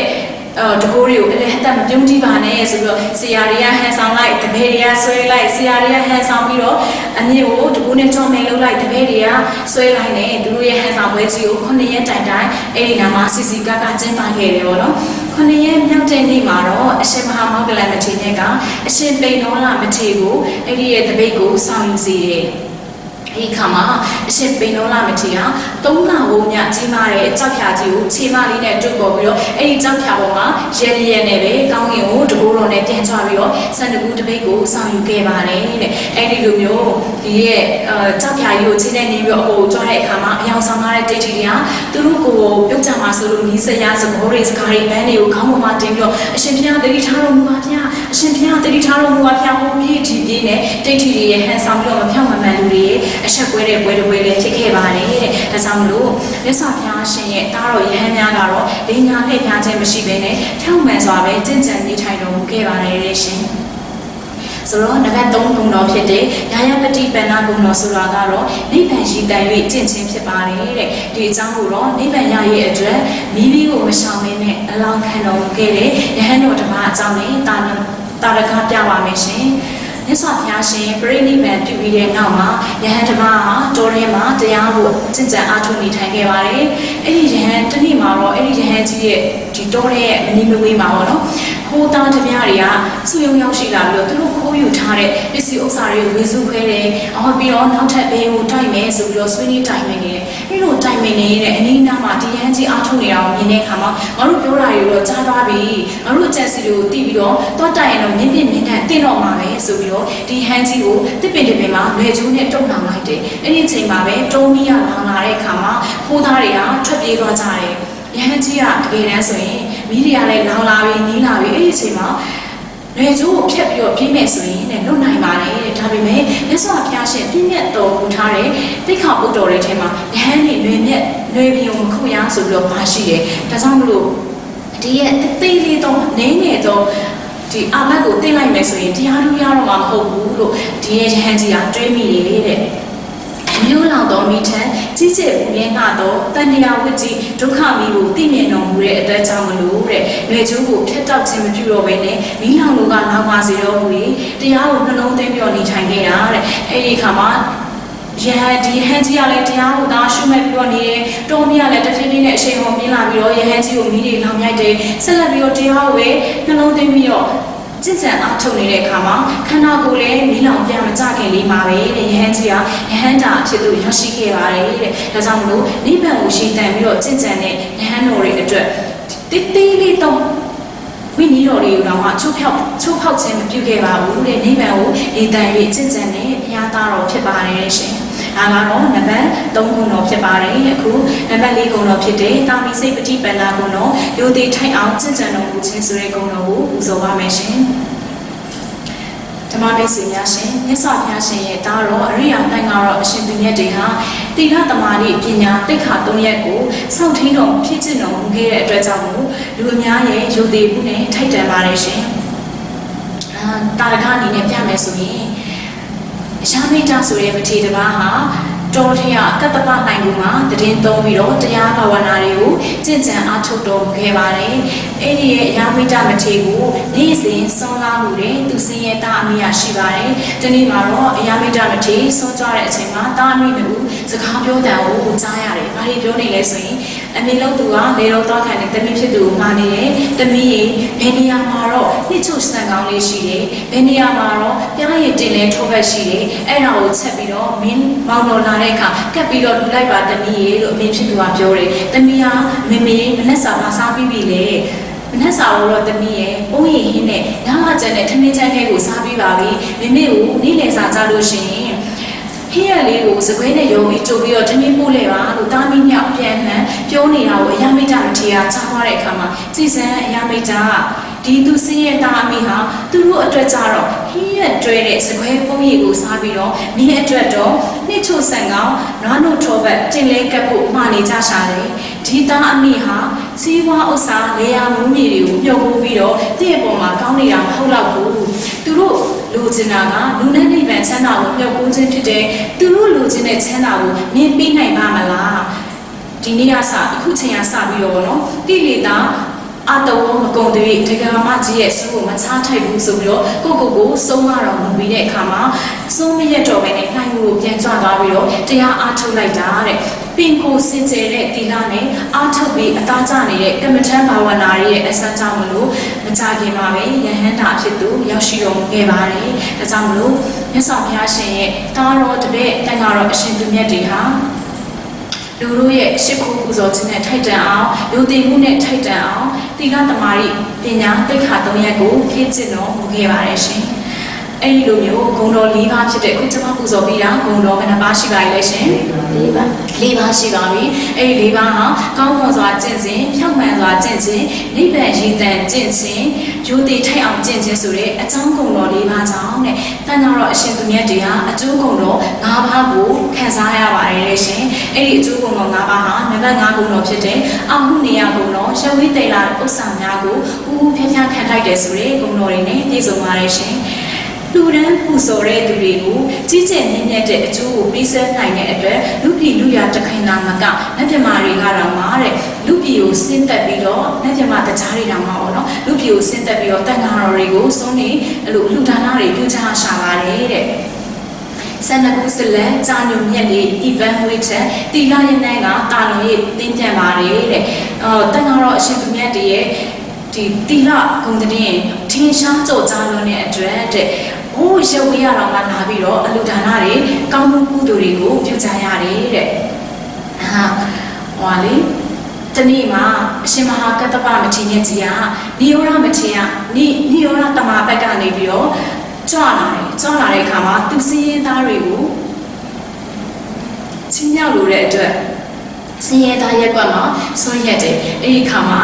တကိုးတွေကိုအလဲဟတ်မပြုံးကြည့်ပါနဲ့ဆိုပြီးတော့ဆရာတွေကဟန်ဆောင်လိုက်တပည့်တွေကဆွဲလိုက်ဆရာတွေကဟန်ဆောင်ပြီးတော့အမြင့်ကိုတကိုးနဲ့ကြောမယ်လုပ်လိုက်တပည့်တွေကဆွဲလိုက်နေသူတို့ရဲ့ဟန်ဆောင်ပွဲကြီးကို9ရက်တိုင်အဲ့ဒီနာမှာစီစီကားကားကျင်းပခဲ့တယ်ပေါ့နော်9ရက်မြောက်တဲ့နေ့မှာတော့အရှင်မဟာမောဂလမထေရကအရှင်ပိဏောလမထေရကိုအဲ့ဒီရဲ့တပည့်ကိုဆောင်ယူစေတယ်ဒီခါမှာအရှင်ပိဏောလမထေရ3လဝုံညကြီးမားတဲ့ကြောက်ဖြာကြီးကိုခြေမလေးနဲ့တွတ်ပေါ်ပြီးတော့အဲ့ဒီကြောက်ဖြာပေါ်မှာရဲလျက်နဲ့ပဲကောင်းကင်ကိုတကိုးတော်နဲ့ပြန်ချပြီးတော့စန္ဒကူတပိတ်ကိုဆောင်ယူခဲ့ပါတယ်တဲ့အဲ့ဒီလိုမျိုးဒီရဲ့ကြောက်ဖြာကြီးကိုခြေနဲ့နေပြီးတော့အပေါ်ကြွားတဲ့အခါမှာအယောင်ဆောင်ထားတဲ့တိတ်တီတွေကသူတို့ကိုပြုတ်ကြမှာဆိုလို့နီးစရာစကောတွေစကားတွေဘန်းတွေကိုခေါင်းပေါ်မှာတင်ပြီးတော့အရှင်ဘုရားတတိထားတော်မူပါဗျာအရှင်ဘုရားတတိထားတော်မူပါဗျာဟိုပြေးဒီပြေးနဲ့တိတ်တီတွေရဲ့ဟန်ဆောင်ပြီးတော့မဖြောင့်မမှန်လူတွေအဆက်ပွဲတဲ့ပွဲတစ်ပွဲလည်းဖြစ်ခဲ့ပါတယ်တဲ့ဒါကြောင့်မလို့မြတ်စွာဘုရားရှင်ရဲ့တားတော်ယဟန်များကတော့ဒိညာနဲ့ပြားခြင်းမရှိဘဲနဲ့ထောက်မှန်စွာပဲကျင့်ကြံနေထိုင်တော်မူခဲ့ပါတယ်တဲ့ရှင်ဆိုတော့နံပါတ်3ဂုဏ်တော်ဖြစ်တဲ့ယာယပတိပန္နဂုဏ်တော်ဆိုတာကတော့နိဗ္ဗာန်ရှိတန်၍ကျင့်ခြင်းဖြစ်ပါတယ်တဲ့ဒီအကြောင်းကိုတော့နိဗ္ဗာန်ရရဲ့အတွက်မိမိကိုမရှောင်မင်းနဲ့အလောင်းခံတော်မူခဲ့တဲ့ယဟန်တော်တစ်ပါးအကြောင်းနဲ့တာရကပြပါမယ်ရှင်မြတ်စွာဘုရားရှင်ပြိဋိဘံပြုပြီးတဲ့နောက်မှာယဟန်ဓမ္မဟာတောထဲမှာတရားကိုကျင့်ကြံအားထုတ်နေထိုင်ခဲ့ပါတယ်။အဲ့ဒီယဟန်တနေ့မှာတော့အဲ့ဒီယဟန်ကြီးရဲ့ဒီတောထဲရဲ့မနီးမဝေးမှာပေါ့နော်။ခိုးသားတပြားတွေကစုယုံရောက်ရှိလာပြီးတော့သူတို့ခိုးယူထားတဲ့ပစ္စည်းဥစ္စာတွေကိုဝေစုခဲတယ်။အော်ပြီးတော့နောက်ထပ်ဘေးကိုတိုက်မယ်ဆိုပြီးတော့ဆွေးနွေးတိုင်ပင်နေတယ်။အဲ့လိုတိုင်ပင်နေတဲ့အနည်းနာမှာဒီယဟန်ကြီးအားထုတ်နေတာကိုမြင်တဲ့အခါမှာငါတို့ပြောတာတွေကိုတော့ကြားသွားပြီ။ငါတို့အကျင့်စီတွေကိုသိပြီးတော့တောတိုင်ရင်တော့မြင့်မြင့်မြင့်တဲ့တင်းတော့မှာပဲဆိုပြီးတော့ဒီဟန်ကြီးကိုတစ်ပင်တစ်ပင်မှာလွယ်ကျိုးနဲ့တုံလောင်လိုက်တယ်။အဲ့ဒီအချိန်မှာပဲတုံးမီးရလောင်လာတဲ့အခါမှာခိုးသားတွေကထွက်ပြေးသွားကြတယ်။ယဟန်ကြီးကတကယ်တမ်းဆိုရင်မီးတွေကလည်းလောင်လာပြီးနီးလာပြီးအဲ့ဒီအချိန်မှာလွယ်ကျိုးကိုဖြတ်ပြီးတော့ပြင်းမဲ့ဆိုရင်လည်းလွတ်နိုင်ပါတယ်တဲ့။ဒါပေမဲ့မြတ်စွာဘုရားရှင်ပြင်းမြတ်တော်မူထားတဲ့သိက္ခာပုဒ်တော်တွေထဲမှာယဟန်နေလွယ်မြတ်လွယ်ပြီးအောင်ခုရဆိုပြီးတော့မရှိတယ်။ဒါကြောင့်မလို့ဒီရဲ့တိတ်လေးတော့နင်းနေတော့ဒီအာမတ်ကိုသိလိုက်မယ်ဆိုရင်တရားလူရတော့မှာမဟုတ်ဘူးလို့ဒီရဲ့ယဟန်ကြီးကတွေးမိတယ်တဲ့အမျိုးလောင်တော်မိထံကြီးကျယ်ပူလင်းလာတော့တဏှာဝိကြီးဒုက္ခမီးကိုသိမြင်တော်မူတဲ့အတွက်ကြောင့်မလို့တဲ့လွယ်ကျိုးကိုဖျက်တောက်ခြင်းမပြုတော့ဘဲနဲ့မိလောင်တို့ကနောက်ပါစေတော့ဘူးတရားကိုနှလုံးသွင်းပြီးနေထိုင်ခဲ့တာတဲ့အဲ့ဒီခါမှာယဟန်ဒီဟန်ကြီးကလည်းတရားကိုသာရှုမှတ်ပြီးတော့နေတယ်တော်မီးကလည်းတဖြည်းဖြည်းနဲ့အရှိန်ဟုန်မြင့်လာပြီးတော့ယဟန်ကြီးကိုမိတွေလောင်မြိုက်တယ်ဆက်လက်ပြီးတော့တရားကိုပဲနှလုံးသွင်းပြီးတော့ကျင့်ကြံအားထုတ်နေတဲ့အခါမှာခန္ဓာကိုယ်လည်းမီးလောင်ပြမကြခင်လေးမှာပဲတဲ့ယဟန်ကြီးကယဟန်တာအဖြစ်သို့ရောက်ရှိခဲ့ပါတယ်တဲ့ဒါကြောင့်မလို့နိဗ္ဗာန်ကိုရှေ့တန်ပြီးတော့ကျင့်ကြံတဲ့ယဟန်တော်တွေအတွက်တိတိလေးတော့ဝိနည်းတော်တွေကိုတော့ချိုးဖောက်ခြင်းမပြုခဲ့ပါဘူးတဲ့နိဗ္ဗာန်ကိုရည်တန်၍ကျင့်ကြံတဲ့ဘုရားသားတော်ဖြစ်ပါတယ်ရှင်ဒါကတော့နံပါတ်3ခုတော်ဖြစ်ပါတယ်အခုနံပါတ်4ခုတော်ဖြစ်တဲ့တာမီစိတ်ပฏิပန္နာခုတော်ရိုသေထိုက်အောင်ကျင့်ကြံတော်မူခြင်းဆိုတဲ့ခုတော်ကိုပူဇော်ပါမယ်ရှင်ဓမ္မမိတ်ဆွေများရှင်မြတ်စွာဘုရားရှင်ရဲ့သားတော်အရိယာတိုင်ကတော့အရှင်သူမြတ်တွေဟာတိရသမာဓိပညာတိက္ခာ3ရပ်ကိုစောင့်ထင်းတော်ဖြစ်ကျင့်တော်မူခဲ့တဲ့အတွက်ကြောင့်လူအများရဲ့ရိုသေမှုနဲ့ထိုက်တန်ပါတယ်ရှင်တာရကအနေနဲ့ပြမယ်ဆိုရင်ရှားမိတာဆိုတဲ့မထေရတစ်ပါးဟာတော်ထရကတ္တပနိုင်ကူမှာတည်င်းသုံးပြီးတော့တရားဘာဝနာတွေကိုကျင့်ကြံအားထုတ်တော်မူခဲ့ပါတယ်။အဲ့ဒီရဲ့အရာမိတာမထေရကိုနေ့စဉ်ဆွမ်းလာမှုတွေသူစင်ရဲ့တာအမိရရှိပါတယ်။ဒီနေ့မှာတော့အရာမိတာမထေရဆွမ်းကြတဲ့အချိန်မှာတာအမိတို့စကားပြောတဲ့ကိုကြားရတယ်။ဘာတွေပြောနေလဲဆိုရင်အမေလုံးသူကလေတော်သွားခံတဲ့တမီးဖြစ်သူကိုမှာနေတယ်။တမီးရေဘယ်နေရာမှာတော့နှစ်ချုပ်ဆန်ကောင်းလေးရှိတယ်။ဘယ်နေရာမှာတော့ပြားရည်တင်လဲထိုးဘက်ရှိတယ်။အဲ့ဒါကိုချက်ပြီးတော့မင်းမောင်တော်လာတဲ့အခါကပ်ပြီးတော့လူလိုက်ပါတမီးရေလို့အမေဖြစ်သူကပြောတယ်။တမီးကမေမေမနဲ့စာမစားပြီးပြီလေ။မနဲ့စာတော့တမီးရဲ့ပုံရည်ဟင်းနဲ့ညမကျန်တဲ့ထမင်းချမ်းခဲကိုစားပြီးပါပြီ။မေမေကိုနေ့လည်စာကြလို့ရှိရင်ဟင်းရလေးကိုစကွဲနဲ့ရုံပြီးကြိုပြီးတော့ထမင်းပို့လဲပါလို့တာမီးမြောက်ပြန်လှန်ပြော ပြောနေတာကိုအယမိတာမထေရချားသွားတဲ့အခါမှာကြည်စံအယမိတာဒီသူစင်းရဲ့သားအမိဟာသူတို့အတွက်ကြတော့ဟင်းရက်တွဲတဲ့စကွဲပုံးရည်ကိုစားပြီးတော့မင်းအတွက်တော့နှစ်ချို့ဆန်ကောင်နွားနို့ထောပတ်တင်လဲကပ်ဖို့မှာနေကြရှာတယ်ဒီသားအမိဟာစီးပွားဥစ္စာလေယာမူးမြေတွေကိုမျှော်ပို့ပြီးတော့တည့်အပေါ်မှာကောင်းနေတာမဟုတ်တော့ဘူးသူတို့လူချင်တာကလူနဲ့နိဗ္ဗာန်ချမ်းသာကိုမျှော်ပို့ခြင်းဖြစ်တယ်သူတို့လူချင်တဲ့ချမ်းသာကိုမြင်ပြီးနိုင်ပါမလားဒီနေ့ကစအခုချိန်ကစပြီးတော့နော်တိလေသာအတော်မကုန်တဲ့တက္ကမကြီးရဲ့စုကိုမချားထိုက်ဘူးဆိုပြီးတော့ကိုဆုံးမတော်မူပြီးတဲ့အခါမှာဆုံးမရတော့ပဲနဲ့နှိုင်းကိုပြန်ကြွသွားပြီးတော့တရားအားထုတ်လိုက်တာတဲ့ပင်ကိုစင်ကြယ်တဲ့သီလနဲ့အားထုတ်ပြီးအသားကျနေတဲ့ကမ္မထံဘာဝနာရဲ့အစမ်းကြောင့်မလို့မကြခင်မှာပဲယဟန္တာဖြစ်သူရောက်ရှိတော်မူခဲ့ပါတယ်ဒါကြောင့်မလို့မြတ်စွာဘုရားရှင်ရဲ့တာတော်တပည့်တန်ဃာတော်အရှင်သူမြတ်တွေဟာလူတို့ရဲ့ရှစ်ခုပူဇော်ခြင်းနဲ့ထိုက်တန်အောင်လူသိမှုနဲ့ထိုက်တန်အောင်သီလသမารိပညာသိက္ခာ၃ရပ်ကိုဖြည့်ကျင့်တော်မူခဲ့ပါတယ်ရှင်။အဲဒီလိုမျိုးဂုဏ်တော်၄ပါးဖြစ်တဲ့ခုကျွန်မပူဇော်ပြီးတာဂုဏ်တော်ဘယ်နှပါရှိပါလဲရှင်။၄ပါးရှိပါပြီ။အဲဒီ၄ပါးဟာကောင်းမွန်စွာကျင့်စဉ်ဖြောင့်မှန်စွာကျင့်ခြင်းနိဗ္ဗာန်ရည်တန်ကျင့်ခြင်းယုံတည်ထိုက်အောင်ကျင့်ခြင်းဆိုတဲ့အကြောင်းဂုဏ်တော်၄ပါးကြောင့်တဲ့တန်တော်အရှင်သူမြတ်တွေဟာအကျိုးဂုဏ်တော်၅ပါးကိုခံစားရပါတယ်ရှင်။အဲဒီအကျိုးဂုဏ်တော်၅ပါးဟာနံပါတ်5ဂုဏ်တော်ဖြစ်တဲ့အာဟုနေယဂုဏ်တော်ရှဝိတေလာဥစ္စာများကိုဦးဖျားဖျားခံထိုက်တယ်ဆိုတဲ့ဂုဏ်တော်တွေနဲ့ပြည့်စုံပါတယ်ရှင်။လူရန်ပူဇော်တဲ့သူတွေကိုကြီးကျယ်မြင့်မြတ်တဲ့အကျိုးကိုပေးဆက်နိုင်တဲ့အတွက်လူပြည်လူရတခိုင်နာမကနတ်မြမာတွေကတော့မှာတဲ့လူပြည်ကိုဆင်းသက်ပြီးတော့နတ်မြမာတကြားတွေတောင်မှာပေါ့နော်လူပြည်ကိုဆင်းသက်ပြီးတော့တန်ခါတော်တွေကိုစုံနေအဲ့လိုလူဒါနတွေပြုချရှာပါတယ်တဲ့ဆန္ဒကုစလန်ကြာညုံမြက်လေးဤပန်းဝိချက်တီလာရနန်းကတာလွန်ရေးတင်းပြန်ပါတယ်တဲ့တန်ခါတော်အရှင်သူမြတ်တွေရဲ့ဒီတီလာဂုံတည်းထင်ရှားကြော်ကြားလွန်တဲ့အတွက်တဲ့ဟိုးရုပ်ဝေးရတော့မှလာပြီးတော့အလူဒါနတွေကောင်းမှုကုသိုလ်တွေကိုပြုကြရတယ်တဲ့ဟာဟောလေတနေ့မှာအရှင်မဟာကတ္တပမထေရကြီးကနိရောဓမထေရနိရောဓတမဘက်ကနေပြီးတော့ကြွလာတဲ့အခါမှာသူစည်းရဲသားတွေကိုချင်းမြောက်လို့တဲ့အတွက်စည်းရဲသားရက်ကွက်မှာဆွန့်ရက်တယ်အဲ့ဒီအခါမှာ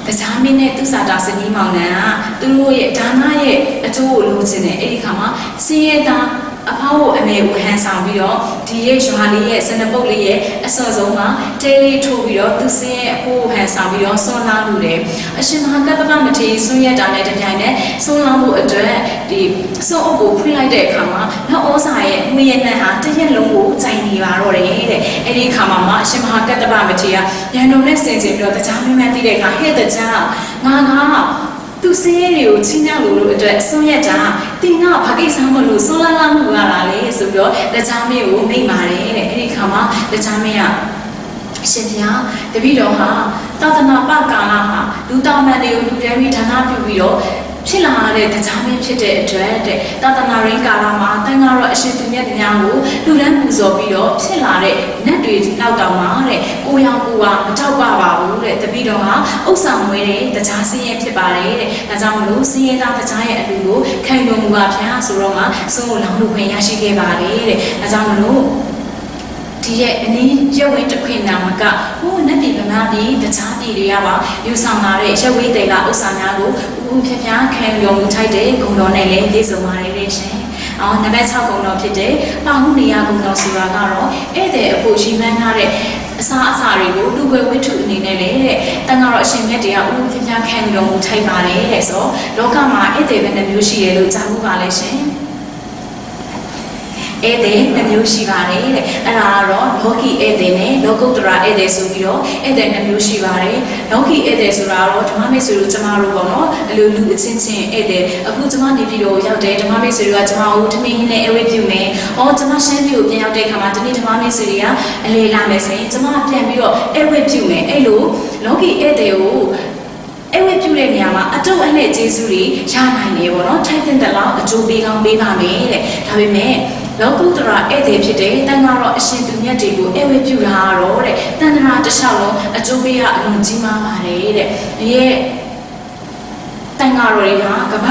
တရားမင်းနဲ့သူစာတာစနီးမောင်နှံကသူတို့ရဲ့ဒါနရဲ့အကျိုးကိုလိုချင်တယ်အဲ့ဒီခါမှာစင်းရဲသားအဖောက်ကိုအမေကိုဟန်ဆောင်ပြီးတော့ဒီရဲ့ရွာလေးရဲ့စနပုတ်လေးရဲ့အစောဆုံးမှာတဲလေးထိုးပြီးတော့သူစင်းရဲ့အဖိုးကိုဟန်ဆောင်ပြီးတော့ဆွန်းလောင်းလူတယ်အရှင်မဟာကတ္တပမထေရဆွန်းရက်တာနဲ့တပြိုင်နက်ဆွန်းလောင်းဖို့အတွက်ဒီစွန်းအုပ်ကိုဖွင့်လိုက်တဲ့အခါမှာနောက်ဩဇာရဲ့ငွေရနံဟာတရက်လုံးကိုကြိုင်နေပါတော့တယ်တဲ့အဲ့ဒီအခါမှာအရှင်မဟာကတ္တပမထေရရန်တော်နဲ့ဆင်ခြင်ပြီးတော့တရားမင်းမှန်းသိတဲ့အခါဟဲ့တဲ့ကြားငါသူစင်းရဲတွေကိုချင်းညောက်လို့အတွက်ဆွန့်ရက်တာတင်ကဘာကိစ္စမလို့ဆွန်းလာလာမှုရတာလေဆိုပြီးတော့တရားမင်းကိုမိတ်ပါတယ်တဲ့အဲ့ဒီခါမှာတရားမင်းကအရှင်ဘုရားတပည့်တော်ဟာသာသနာ့ပကာလမှာလူတော်မှန်တွေကိုလူတဲပြီးဌာနပြုပြီးတော့ဖြစ်လာတဲ့တရားမင်းဖြစ်တဲ့အတွက်တဲ့သာသနာ့ရင်းကာလမှာတန်ဃာတော်အရှင်သူမြတ်များကိုလူတန်းပူဇော်ပြီးတော့ဖြစ်လာတဲ့နတ်တွေလောက်တောင်မှတဲ့ကိုရောင်ကိုကမထောက်ပါဘူးတဲ့တပည့်တော်ဟာဥစ္စာမွေးတဲ့တရားစင်းရဲဖြစ်ပါတယ်တဲ့ဒါကြောင့်မလို့စင်းရဲသားတရားရဲ့အလူကိုခံတော်မူပါဗျာဆိုတော့မှဆုံးကိုလောင်းလို့ခွင့်ရရှိခဲ့ပါတယ်တဲ့ဒါကြောင့်မလို့ဒီရဲ့အနည်းရုပ်ဝဲတစ်ခွင်နာမကဟိုနတ်ပြည်ဗမာပြည်တရားပြည်တွေကပါယူဆောင်လာတဲ့ရုပ်ဝဲတွေကဥစ္စာများကိုဦးဖျားဖျားခံရုံထိုက်တဲ့ဂုဏ်တော်နဲ့လည်းပြည့်စုံပါတယ်တဲ့ရှင်။နံပါတ်6ဂုဏ်တော်ဖြစ်တဲ့ပါဟုနေယဂုဏ်တော်ဆိုတာကတော့ဧည့်သည်အဖို့ရှိမှန်းထားတဲ့အစာတွေကိုလူပွဲဝိထုအနေနဲ့လည်းတဲ့တန်ဃာတော်အရှင်မြတ်တွေကဦးဖျားဖျားခံရုံထိုက်ပါတယ်တဲ့ဆိုလောကမှာဧည့်သည်ပဲနှမျိုးရှိတယ်လို့ကြားမှုပါလဲရှင်။ဧည့်သည်နှမျိုးရှိပါတယ်တဲ့အဲ့ဒါကတော့လောကီဧည့်သည်နဲ့လောကုတ္တရာဧည့်သည်ဆိုပြီးတော့ဧည့်သည်နှမျိုးရှိပါတယ်လောကီဧည့်သည်ဆိုတာတော့ဓမ္မမိတ်ဆွေတို့ကျမတို့ပေါ့နော်အဲ့လိုလူအချင်းချင်းဧည့်သည်အခုကျမနေပြည်တော်ရောက်တယ်ဓမ္မမိတ်ဆွေတွေကကျမကိုထမင်းဟင်းနဲ့အဝတ်ပြုမယ်ကျမရှမ်းပြည်ကိုပြန်ရောက်တဲ့အခါမှာဒီနေ့ဓမ္မမိတ်ဆွေတွေကအလေလာမယ်ဆိုရင်ကျမပြန်ပြီးတော့အဝတ်ပြုမယ်အဲ့လိုလောကီဧည့်သည်ကိုအဲ့ဝဲပြုတဲ့နေရာမှာအတုအလှည့်ကျေးဇူးတွေရနိုင်တယ်ပေါ့နော်ထိုက်တဲ့လောက်အကျိုးပေးကောင်းပေးပါမယ်တဲ့ဒါပေမဲ့လောကုတ္တရာဧည့်သည်ဖြစ်တဲ့တန်ဃာတော်အရှင်သူမြတ်တွေကိုဧည့်ဝဲပြုတာတော့တဲ့တန်ဃာတစ်လျှောက်လုံးအကျိုးပေးရအလွန်ကြီးမားပါတယ်တဲ့ရဲ့တန်ဃာတော်တွေဟာကပ္ပ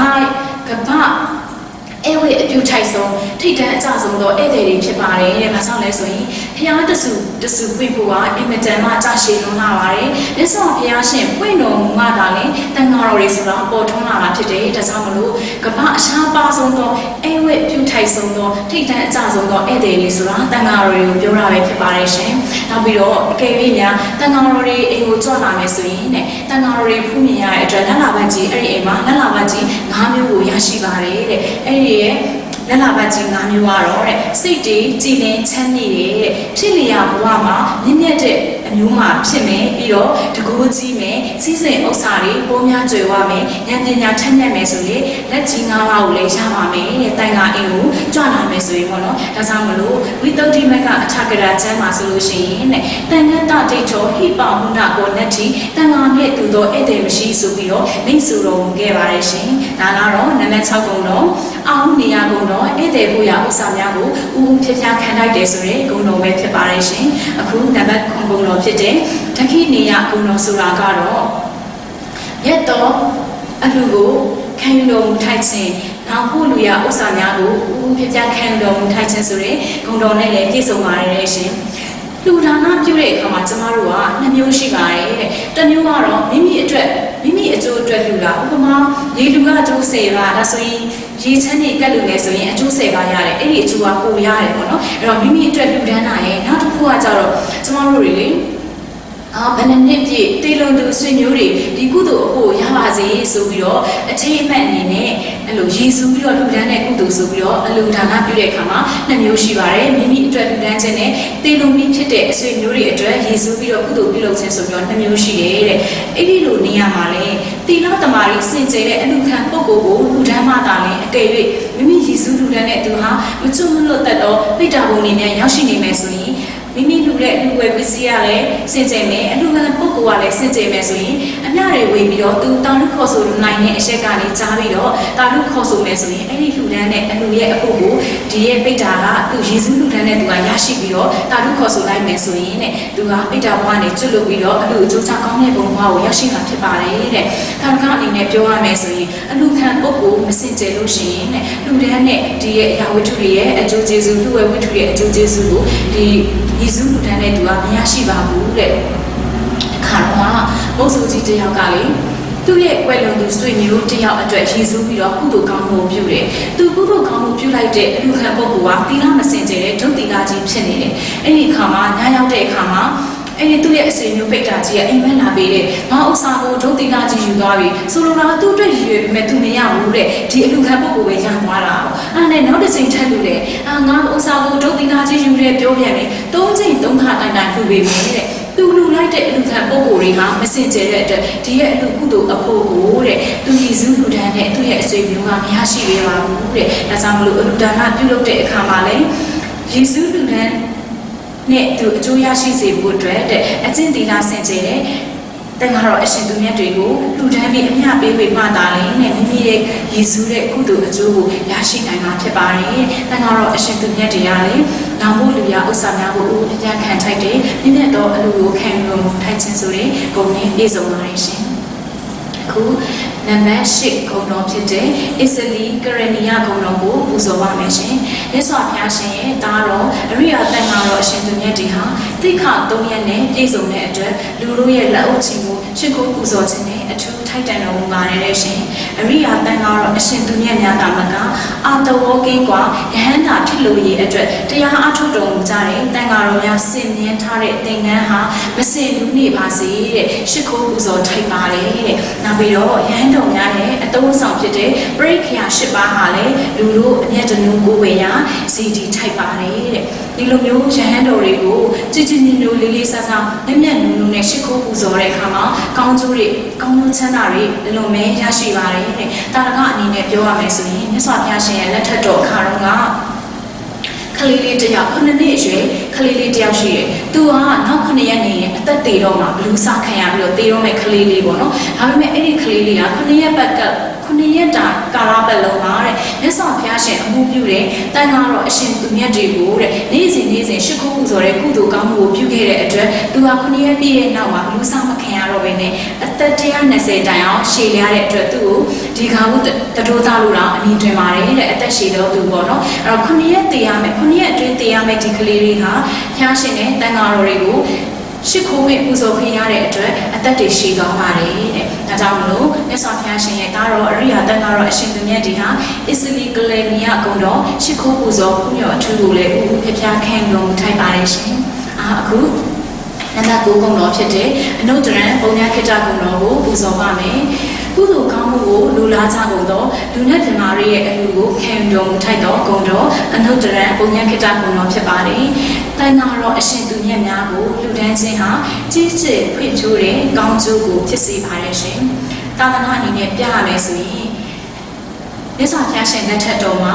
အဲဝေအပြုထိုက်ဆုံးထိတ်တန့်အကြဆုံးသောဧည့်သည်တွေဖြစ်ပါတယ်တဲ့။ဘာကြောင့်လဲဆိုရင်ဖျားတဆူပွင့်ဖို့ကအင်မတန်မှကြာရှည်လွန်းလာပါတယ်။မြတ်စွာဘုရားရှင်ပွင့်တော်မူမှသာလေတန်ဃာတော်တွေဆိုတာပေါ်ထွန်းလာတာဖြစ်တယ်။ဒါကြောင့်မလို့ကမ္ဘာအရှားပါဆုံးသောအဲဝေပြုထိုက်ဆုံးသောထိတ်တန့်အကြဆုံးသောဧည့်သည်တွေဆိုတာတန်ဃာတော်တွေကိုပြောတာပဲဖြစ်ပါတယ်ရှင်။နောက်ပြီးတော့အကယ်၍များတန်ဃာတော်တွေအိမ်ကိုကြွလာမယ်ဆိုရင်တဲ့တန်ဃာတော်တွေဖူးမြင်ရတဲ့အတွက်လက်လာပတ်ကြီးအဲ့ဒီအိမ်မှာလက်လာပတ်ကြီး၅မျိုးကိုရရှိပါတယ်တဲ့။အဲ့ဒီရဲ့လက်လာပတ်ကြီး၅မျိုးကတော့တဲ့စိတ်တည်ကြည်လင်ချမ်းမြေ့တဲ့ဖြစ်လျာဘဝမှာမြင့်မြတ်တဲ့အမျိုးမှာဖြစ်မယ်ပြီးတော့တကူကြီးမယ်စီးစိမ်ဥစ္စာတွေပိုးများကြွယ်ဝမယ်ဉာဏ်ပညာထက်မြက်မယ်ဆိုရင်လက်ကြီး၅ပါးကိုလည်းရပါမယ်တဲ့တိုင်ကအိမ်ကိုကြွလာမယ်ဆိုရင်ပေါ့နော်ဒါကြောင့်မလို့ဝိသုဒ္ဓိမက္ခအထာကရာကျမ်းမှာဆိုလို့ရှိရင်တဲ့တန်ခမ်းတဒိဋ္ဌောဟိပဟုဏကိုနတ္တိတန်ခါနဲ့တူသောဧည့်သည်မရှိဆိုပြီးတော့မိတ်ဆွေတော်မူခဲ့ပါတယ်ရှင်ဒါကတော့နံပါတ်6ကုံတော်အောင်နေရကုံတော်ဧည့်သည်ဘုရားဥစ္စာများကိုဥဥဖြဖြခံလိုက်တယ်ဆိုတဲ့ဂုဏ်တော်ပဲဖြစ်ပါတယ်ရှင်အခုနံပါတ်9ဂုဏ်တော်ဖြစ်တဲ့တခိနေယဂုဏ်တော်ဆိုတာကတော့မြတ်တော်အလှကိုခံယူတော်မူထိုက်ခြင်းနောက်ဖို့လူရဥစ္စာများကိုဥဥဖြဖြခံယူတော်မူထိုက်ခြင်းဆိုတဲ့ဂုဏ်တော်နဲ့လည်းပြည့်စုံပါတယ်ရှင်လူဒါနပြုတဲ့အခါမှာကျမတို့က2မျိုးရှိပါတယ်တဲ့။တစ်မျိုးကတော့မိမိအကျိုးအတွက်လူတာဥပမာရေလူကအကျိုး10ပါဒါဆိုရင်ရေချမ်းနေကတ်လူလဲဆိုရင်အကျိုး10ပါရတယ်အဲ့ဒီအကျိုးကပိုရတယ်ပေါ့နော်။အဲ့တော့မိမိအတွက်လူဒန်းတာရဲ့နောက်တစ်ခုကကြတော့ကျမတို့တွေလေဘယ်နှစ်ပြည့်တေလုံသူဆွေမျိုးတွေဒီကုသိုလ်အဖို့ရပါစေဆိုပြီးတော့အချိန်အမှတ်အနေနဲ့အဲ့လိုရည်စူးပြီးတော့လူဒန်းတဲ့ကုသိုလ်ဆိုပြီးတော့အလူဒါနပြုတဲ့အခါမှာ2မျိုးရှိပါတယ်မိမိအတွက်လူဒန်းခြင်းနဲ့တေလုံပြီးဖြစ်တဲ့အဆွေမျိုးတွေအတွက်ရည်စူးပြီးတော့ကုသိုလ်ပြုလုပ်ခြင်းဆိုပြီးတော့2မျိုးရှိတယ်တဲ့အဲ့ဒီလိုနေရာမှာလေတိလသမารီစင်ကြယ်တဲ့အလူခံပုဂ္ဂိုလ်ကိုလူဒန်းမှသာလေအကယ်၍မိမိရည်စူးလူဒန်းတဲ့သူဟာမကျွတ်မလွတ်တတ်တော့ပိတ္တာဘုံနေနဲ့ရောက်ရှိနေမယ်ဆိုရင်မိမိလူတဲ့လူဝယ်ပစ္စည်းကလည်းစင်ကြယ်မယ်အလူခံပုဂ္ဂိုလ်ကလည်းစင်ကြယ်မယ်ဆိုရင်အမျှတွေဝေပြီးတော့သူတာရုခေါ်ဆိုနိုင်တဲ့အချက်ကနေကြားပြီးတော့တာရုခေါ်ဆိုမယ်ဆိုရင်အဲ့ဒီလူဒန်းနဲ့အလူရဲ့အဖို့ကိုဒီရဲ့ပိတ္တာကသူယေရှုလူဒန်းနဲ့သူကရရှိပြီးတော့တာရုခေါ်ဆိုလိုက်မယ်ဆိုရင်တဲ့သူကပိတ္တာဘဝနဲ့ကျွတ်လို့ပြီးတော့အလူအကျိုးချကောင်းတဲ့ဘုံဘဝကိုရောက်ရှိမှာဖြစ်ပါတယ်တဲ့တာရုကအနေနဲ့ပြောရမယ်ဆိုရင်အလူခံပုဂ္ဂိုလ်မစင်ကြယ်လို့ရှိရင်တဲ့လူဒန်းနဲ့ဒီရဲ့အရာဝတ္ထုတွေရဲ့အကျိုးကျေးဇူးလူဝယ်ဝတ္ထုရဲ့အကျိုးကျေးဇူးကိုဒီယေရှုလူဒန်းနဲ့သူကမရရှိပါဘူးတဲ့ခါတော့မုတ်ဆိုကြီးတယောက်ကလေသူ့ရဲ့ကွယ်လွန်သူဆွေမျိုးတယောက်အတွက်ရည်စူးပြီးတော့ကုသိုလ်ကောင်းမှုပြုတယ်။သူကုသိုလ်ကောင်းမှုပြုလိုက်တဲ့အလူခံပုဂ္ဂိုလ်ကသီလမစင်ကြယ်တဲ့ဒုတိယကြီးဖြစ်နေတယ်။အဲ့ဒီအခါမှာညရောက်တဲ့အခါမှာအဲ့ဒီသူ့ရဲ့အဆွေမျိုးပိတ္တာကြီးကအိမ်မက်လာပေးတဲ့ငါဥစ္စာကိုဒုတိယကြီးယူသွားပြီ။ဆိုလိုတာသူ့အတွက်ရည်ရွယ်ပေမဲ့သူမရဘူးတဲ့။ဒီအလူခံပုဂ္ဂိုလ်ပဲရသွားတာ။အဲ့နဲ့နောက်တစ်ချိန်ထပ်လူတဲ့ငါဥစ္စာကိုဒုတိယကြီးယူတဲ့ပြောပြန်တယ်။၃ချိန်၃ခါတိုင်တိုင်လူပေးမယ်တဲ့။သူလူလိုက်တဲ့အလူခံပုဂ္ဂိုလ်တွေဟာမစင်ကြယ်တဲ့အတွက်ဒီရဲ့အလူကုသိုလ်အဖို့ကိုတဲ့သူရည်စူးလူဒန်းနဲ့သူ့ရဲ့အဆွေမျိုးကမရရှိရပါဘူးတဲ့ဒါကြောင့်မလို့အလူဒါနပြုလုပ်တဲ့အခါမှာလည်းရည်စူးလူဒန်းနဲ့သူအကျိုးရရှိစေဖို့အတွက်တဲ့အကျင့်သီလစင်ကြယ်တဲ့တန်ခါတော်အရှင်သူမြတ်တွေကိုလူဒန်းပြီးအမျှပေးဝေမှသာလေနဲ့မိမိရဲ့ရည်စူးတဲ့ကုသိုလ်အကျိုးကိုရရှိနိုင်မှာဖြစ်ပါတယ်တန်ခါတော်အရှင်သူမြတ်တွေကလည်းနောင်ဖို့လူရဥစ္စာများကိုဥပဒေခံထိုက်တဲ့မြင့်မြတ်သောအလူကိုခံယူမှုထိုက်ခြင်းဆိုတဲ့ဂုဏ်နဲ့ပြည့်စုံပါတယ်ရှင်အခုနံပါတ်8ဂုဏ်တော်ဖြစ်တဲ့အစ္စလီကရဏီယဂုဏ်တော်ကိုပူဇော်ပါမယ်ရှင်မြတ်စွာဘုရားရှင်ရဲ့တာတော်အရိယာတန်ခါတော်အရှင်သူမြတ်တွေဟာတိခ3ရက်နဲ့ပြည့်စုံတဲ့အတွက်လူတို့ရဲ့လက်အုပ်ချီမှုရှ िख ိုးပူဇော်ခြင်းနဲ့အထူးထိုက်တန်တော်မူပါတယ်ရှင်အရိယာတန်ခါတော်အရှင်သူမြတ်များတာမကအာတဝောကင်းကွာယဟန္တာဖြစ်လို့ရအတွက်တရားအထုတ်တော်မူကြတဲ့တန်ခါတော်များစင်မြန်းထားတဲ့သင်္ကန်းဟာမစင်လူနေပါစေတဲ့ရှ िख ိုးပူဇော်ထိုက်ပါတယ်တဲ့နောက်ပြီးတော့ယဟန်တော်များရဲ့အသုံးဆောင်ဖြစ်တဲ့ပရိက္ခယာ10ပါးဟာလည်းလူတို့အမျက်တနုကိုဝေရာစီဒီထိုက်ပါတယ်တဲ့ဒီလိုမျိုးယဟန်တော်တွေကိုကြည်ကြည်နူးနူးလေးလေးဆဆမျက်မျက်နူးနူးနဲ့ရှ िख ိုးပူဇော်တဲ့အခါမှာကောင်းကျိုးချမ်းသာတွေအလုံးမဲရရှိပါတယ်တဲ့တာရကအနေနဲ့ပြောရမယ်ဆိုရင်မြတ်စွာဘုရားရှင်ရဲ့လက်ထက်တော်အခါတုန်းကခလေးလေးတယောက်9နှစ်အရွယ် ခလေးလေးတယောက်ရှိတယ်သူကနောက်9ရက်နေအသက်သေးတော့မှဘလူးစားခံရပြီးတော့သေတော့မဲ့ခလေးလေးပေါ့နော်ဒါပေမဲ့အဲ့ဒီခလေးလေးက9ရက်ပတ်က9ရက်တာကာလပတ်လုံးမှာတဲ့မြတ်စွာဘုရားရှင်အမှုပြုတယ်တန်ခါတော့အရှင်သူမြတ်တွေကိုတဲ့နေ့စဉ်ရှ စ်ခုပူဇော်တဲ့ကုသိုလ်ကောင်းမှုကိုပြုခဲ့တဲ့အတွက်သူက9ရက်ပြည့်ရဲ့နောက်မှာဘလူးစားမခံရတော့ဘဲနဲ့အသက်120တိုင်အောင်ရှည်ရတဲ့အတွက်သူ့ကိုဒီခါမှုတတိုးသားလို့တော့အမည်တွင်ပါတယ်တဲ့အသက်ရှည်တော့သူပေါ့နော်အဲ့တော့9ရက်တည်ရမယ်9ရက်အတွင်းတည်ရမယ်ဒီကလေးလေးဟာဘုရားရှင်နဲ့တန်ခါတော်တွေကိုရှ စ်ခိုးဝင်ပူဇော်ခွင့်ရတဲ့အတွက်အသက်တွေရှည်သွားပါတယ်တဲ့။ဒါကြောင့်မလို့မြတ်စွာဘုရားရှင်ရဲ့သားတော်အရိယာတန်ခါတော်အရှင်သူမြတ်ဒီဟာအစ္စလီကလေနီယာကုံတော်ရှ စ်ခိုးပူဇော်မှုရောအထူးကိုလည်းဥပပြခံတော်ထိုက်ပါတယ်ရှင်။အခုနန္ဒကိုကုံတော်ဖြစ်တဲ့အနုတ္တရံပုံညာခိတ္တကုံတော်ကိုပူဇော်ပါမယ်။ကုသိုလ်ကောင်းမှုကိုလူလားကြကုန်သောလူနဲ့ပြမာရိရဲ့အလူကိုခံတော်ထိုက်တော်ကုံတော်အနုတ္တရံပုံညာခိတ္တကုံတော်ဖြစ်ပါတယ်။တန်ခါတော်အရှင်သူမြတ်များကိုလူတန်းခြင်းဟာကြီးကျယ်ဖွံ့ဖြိုးတဲ့ကောင်းကျိုးကိုဖြစ်စေပါတယ်ရှင်။သာသနာအနေနဲ့ပြရမယ်ဆိုရင်မြတ်စွာဘုရားရှင်လက်ထက်တော်မှာ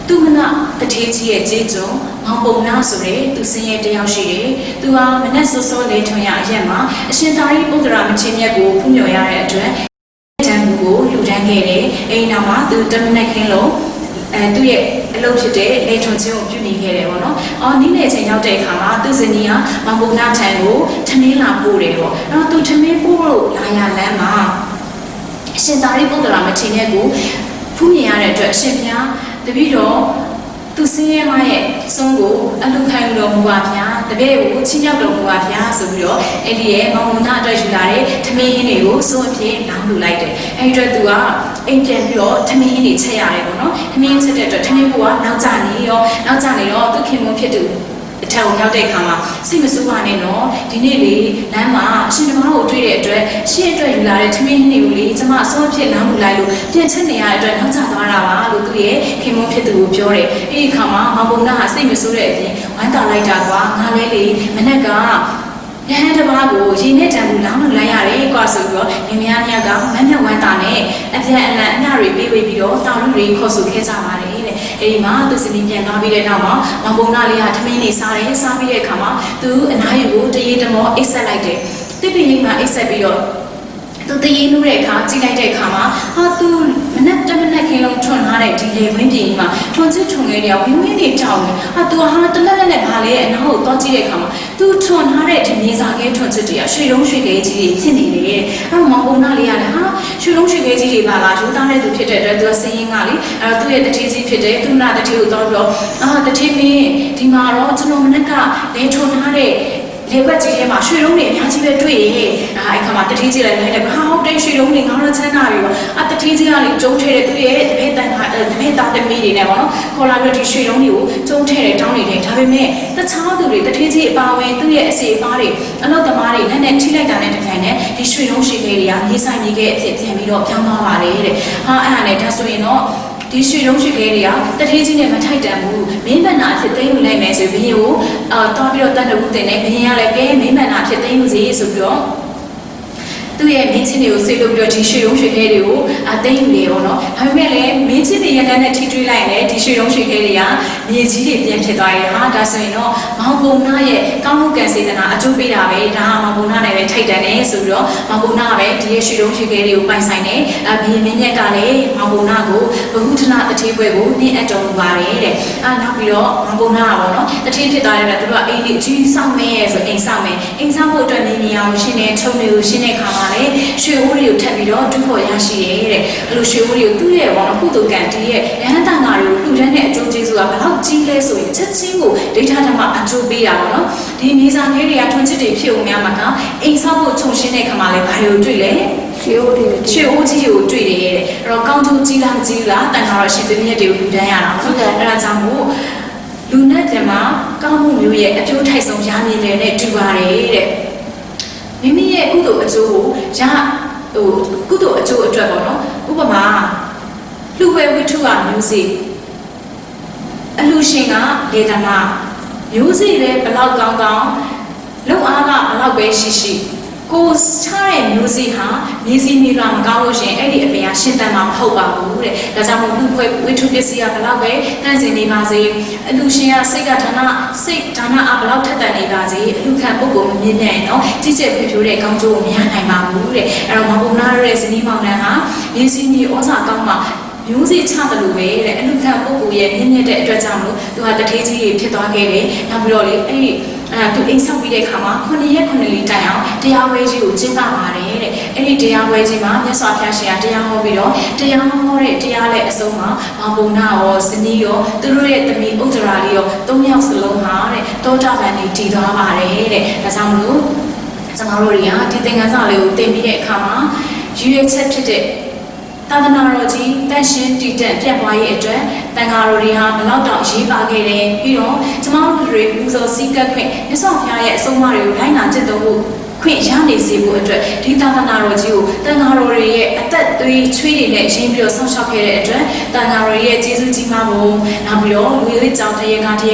သူမနတထေးကြီးရဲ့ကျေးကျွန်မောင်ပုံနာဆိုတဲ့သူစင်ရဲ့တယောက်ရှိတယ်။သူဟာမနက်စောစောလေးထွန်ရအရက်မှာအရှင်သာရိပုတ္တရာမထေရမြတ်ကိုဖူးမြော်ရတဲ့အတွက်တန်မှုကိုလူတန်းခဲ့တယ်။အဲဒီနောက်မှာသူတမနက်ခင်းလုံးသူ့ရဲ့အလုပ်ဖြစ်တဲ့လေထွန်ခြင်းကိုပြုနေခဲ့တယ်ပေါ့နော်။အော်နေ့နေ့ချိန်ရောက်တဲ့အခါမှာသူဇနီးကမောင်ပုံနာထံကိုထမင်းလာပို့တယ်ပေါ့။အဲ့တော့သူထမင်းပို့လို့လာရလမ်းမှာအရှင်သာရိပုတ္တရာမထေရမြတ်ကိုဖူးမြင်ရတဲ့အတွက်အရှင်ဘုရားတပည့်တော်သူစင်းရဲမရဲ့စွန်းကိုအလူခံတော်မူပါဗျာတပည့်ကိုချင်းရောက်တော်မူပါဗျာဆိုပြီးတော့အဲ့ဒီရဲ့မောင်မုံနာအတွက်ယူလာတဲ့ထမင်းဟင်းတွေကိုစွန်းအဖြစ်လောင်းလူလိုက်တယ်အဲ့ဒီအတွက်သူကအိမ်ပြန်ပြီးတော့ထမင်းဟင်းတွေချက်ရတယ်ပေါ့နော်ထမင်းချက်တဲ့အတွက်ထမင်းဘုရားနောက်ကျနေတော့သူခင်မွန်းဖြစ်သူအထက်ကိုရောက်တဲ့အခါမှာစိတ်မဆိုးပါနဲ့နော်ဒီနေ့လေလမ်းမှာရှင်သမားကိုတွေ့တဲ့အတွက်ရှင်းအတွက်ယူလာတဲ့ထမင်းဟင်းတွေကိုလေကျမအစောဖြစ်လောင်းလူလိုက်လို့ပြန်ချက်နေရတဲ့အတွက်နောက်ကျသွားတာပါလို့သူရဲ့ခင်မွန်းဖြစ်သူကိုပြောတယ်အဲ့ဒီအခါမှာမောင်ပုံနာဟာစိတ်မဆိုးတဲ့အပြင်ဝမ်းသာလိုက်တာကွာငါလဲလေမနက်ကရဟန်းတစ်ပါးကိုရေနဲ့တံမှုလောင်းလို့လိုက်ရတယ်ကွာဆိုပြီးတော့မြင်များကမနှက်ဝမ်းတာနဲ့အပြန်အလှန်အမျှတွေပေးပြီးတော့တာလူတွေခေါ်ဆိုခဲ့ကြပါတယ်တဲ့အဲဒီမှာသူစနီးပြန်သွားပြီးတဲ့နောက်မှာမောင်ပုံနာလေးကထမင်းနေစားတယ်စားပြီးတဲ့အခါမှာသူအနားယူကိုတရေတမောအိတ်ဆက်လိုက်တယ်တစ်ပင်လေးမှာအိတ်ဆက်ပြီးတော့သူတရေနူးတဲ့အခါကြည့်လိုက်တဲ့အခါမှာဟာသူမနက်ခင်းလုံးထွန်ထားတဲ့ဒီလေဝင်းပြင်မှာထွန်ချစ်ထွန်ခဲ့တဲ့ဝင်းတွေတောင်းတယ်ဟာသူဟာတလက်နဲ့ဗာလေအနောက်ကိုတောကြည့်တဲ့အခါမှာသူထွန်ထားတဲ့ဒီမြေစာခဲထွန်ချစ်တွေကရွှေလုံးရွှေခဲကြီးတွေဖြစ်နေတယ်အဲ့တော့မောင်ပုံနာလေးကလည်းဟာရွှေလုံးရွှေခဲကြီးတွေပါလားယူသားတဲ့သူဖြစ်တဲ့အတွက်သူကစင်းရင်းကလေအဲ့တော့သူ့ရဲ့တတိကြီးဖြစ်တဲ့သူနာတတိကိုတောပြီးတော့တတိမင်းဒီမှာတော့ကျွန်တော်မနက်ကလေထွန်ထားတဲ့လေဘက်ကြီးထဲမှာရွှေလုံးတွေအများကြီးပဲတွေ့ရဲ့အဲ့ခါမှာတတိကြီးလည်းလိုက်တယ်ဟာဟုတ်တယ်ရွှေလုံးတွေငါတို့ချမ်းသာပြီပေါ့တတိကြီးကလေကျုံထဲတဲ့သူရဲ့တပည့်တန်ခါတပည့်သားသမီးတွေနဲ့ပေါ့နော်ခေါ်လာပြီးဒီရွှေလုံးတွေကိုကျုံထဲတဲ့တောင်းနေတယ်ဒါပေမဲ့တခြားသူတွေတတိကြီးအပါဝင်သူ့ရဲ့အစီအပါတွေအလုပ်သမားတွေလက်နဲ့ထိလိုက်တာနဲ့တပြိုင်နက်ဒီရွှေလုံးရှိခဲတွေကမြေဆိုင်မြေခဲအဖြစ်ပြန်ပြီးတော့ပြောင်းသွားပါလေတဲ့ဟာအဲ့ဒါနဲ့ဒါဆိုရင်တော့ဒီရွှေလုံးရွှေခဲတွေကတထေးကြီးနဲ့မထိုက်တန်ဘူးမင်းမနာအဖြစ်သိမ်းယူလိုက်မယ်ဆိုပြီးဘင်းကိုတောင်းပြီးတော့တန်တဝူးတင်နေဘင်းကလည်းကဲမင်းမနာအဖြစ်သိမ်းယူစေဆိုပြီးတော့သူ့ရဲ့မင်းချင်းတွေကိုစိတ်လို့ပြီးတော့ဒီရွှေရုံးရွှေခဲတွေကိုသိမ်းယူနေပေါ့နော်ဒါပေမဲ့လည်းမင်းချင်းတွေရဲ့လက်နဲ့ထိတွေးလိုက်ရင်ဒီရွှေရုံးရွှေခဲတွေကမြေကြီးတွေပြန်ဖြစ်သွားတယ်ဟာဒါဆိုရင်တော့မောင်ပုံနာရဲ့ကောင်းမှုကံစေတနာအကျိုးပေးတာပဲဒါဟာမောင်ပုံနာနဲ့ပဲထိုက်တန်တယ်ဆိုပြီးတော့မောင်ပုံနာကပဲဒီရဲ့ရွှေရုံးရွှေခဲတွေကိုပိုင်ဆိုင်တယ်ဘီမင်းမြက်ကလည်းမောင်ပုံနာကိုဘဟုထနာတထေးပွဲကိုနှင်းအပ်တော်မူပါတယ်တဲ့နောက်ပြီးတော့မောင်ပုံနာကပေါ့နော်တထေးဖြစ်သွားတဲ့အတွက်သူကအိမ်ကြီးအကြီးဆောင်မဲရဲ့ဆိုအိမ်ဆောင်မဲအိမ်ဆောင်ဖို့အတွက်နေနေအောင်ရှင်းနေထုံတွေကိုရှင်းတဲ့ခါမှာရွှေအိုးတွေကိုထပ်ပြီးတော့တူဖို့ရရှိရဲတဲ့အဲ့လိုရွှေအိုးတွေကိုသူ့ရဲ့ဘောနော်ကုသိုလ်ကံတည်းရဲ့ရဟန်းတန်ဃာတွေကိုလှူဒန်းတဲ့အကျိုးကျေးဇူးကဘယ်လောက်ကြီးလဲဆိုရင်ချက်ချင်းကိုဒိဋ္ဌဓမ္မအကျိုးပေးတာပေါ့နော်ဒီမြေစာခဲတွေကထွန်းချစ်တွေဖြစ်အောင်များမှာကအိမ်ဆောက်ဖို့ခြုံရှင်းတဲ့ခါမှာလည်းဘာတွေကိုတွေ့လဲရွှေအိုးကြီးကိုတွေ့တယ်တဲ့အဲ့တော့ကောင်းကျိုးကြီးလားမကြီးလားတန်ဃာတော်ရှင်သူမြတ်တွေကိုလှူဒန်းရတာနော်အဲ့ဒါကြောင့်မို့လူနဲ့ဓမ္မကောင်းမှုမျိုးရဲ့အကျိုးထိုက်ဆုံးရာမြင်တယ်နဲ့တူပါတယ်တဲ့မိမိရဲ့ကုသိုလ်အကျိုးကိုကုသိုလ်အကျိုးအတွက်ပေါ့နော်ဥပမာလူဝဲဝိထုကမျိုးစေ့အလူရှင်ကလေသမားမျိုးစေ့လည်းဘလောက်ကောင်းကောင်းလုံအားကဘလောက်ပဲရှိ ကိုချတဲ့မျိုးစေ့ဟာနေစီနေလာမကောင်းလို့ရှင်အဲ့ဒီအပင်ကရှင်းတမ်းမှာမဟုတ်ပါဘူးတဲ့ဒါကြောင့်မို့လူဖွဲ့ဝိထုပစ္စည်းကဘလောက်ပဲတန့်စင်နေပါစေအလူရှင်ကစိတ်ကဒါနစိတ်ဒါနအဘလောက်ထက်တန်နေပါစေအလူခံပုဂ္ဂိုလ်မမြင်နဲ့နော်ကြီးကျယ်ဖွံ့ဖြိုးတဲ့ကောင်းကျိုးကိုမရနိုင်ပါဘူးတဲ့အဲ့တော့မဘုံနာရဲ့ဇနီးမောင်နှံဟာနေစီနေဩဇာကောင်းမှာမျိုးစေ့ချတယ်လို့ပဲတဲ့အလူခံပုဂ္ဂိုလ်ရဲ့မြင့်မြတ်တဲ့အတွက်ကြောင့်လို့သူဟာတထေးကြီးတွေဖြစ်သွားခဲ့တယ်နောက်ပြီးတော့လေအဲ့ဒီသူအိမ်ဆောက်ပြီးတဲ့အခါမှာ9 ရက် 9 လတိုင်အောင်တရားဝဲကြီးကိုကျင်းပပါတယ်တဲ့အဲ့ဒီတရားဝဲကြီးမှာမြတ်စွာဘုရားရှင်ကတရားဟောပြီးတော့တရားဟောတဲ့တရားလည်းအဆုံးမှာမောင်ပုံနာရောဇနီးရောသူတို့ရဲ့သမီးဥဒ္ဒရာလေးရော၃ယောက်စလုံးဟာတဲ့တောတာပန်နေတည်သွားပါတယ်တဲ့ဒါကြောင့်မလို့ကျွန်တော်တို့တွေကဒီသင်္ကန်းစာလေးကိုသင်ပြီးတဲ့အခါမှာရွေးချက်ဖြစ်တဲ့သာသနာတော်ကြီးတန်ရှင်းတည်တံ့ပြတ်ပွားရေးအတွက်တန်ဃာတော်တွေဟာဘလောက်တောင်ရေးပါခဲ့တယ်ပြီးတော့ကျမတို့တွေပူဇော်စည်းကပ်ခွင့်မြတ်စွာဘုရားရဲ့အဆုံးအမတွေကိုလိုက်နာကျင့်သုံးဖို့ခွင့်ရနေစေဖို့အတွက်ဒီသာသနာတော်ကြီးကိုတန်ဃာတော်တွေရဲ့အသက်သွေးချွေးတွေနဲ့ရင်းပြီးတော့ဆောက်ရှောက်ခဲ့တဲ့အတွက်တန်ဃာတော်ရဲ့ကျေးဇူးကြီးမားဖို့နောက်ပြီးတော့လူရေးကြောင့်တရေကမတွေ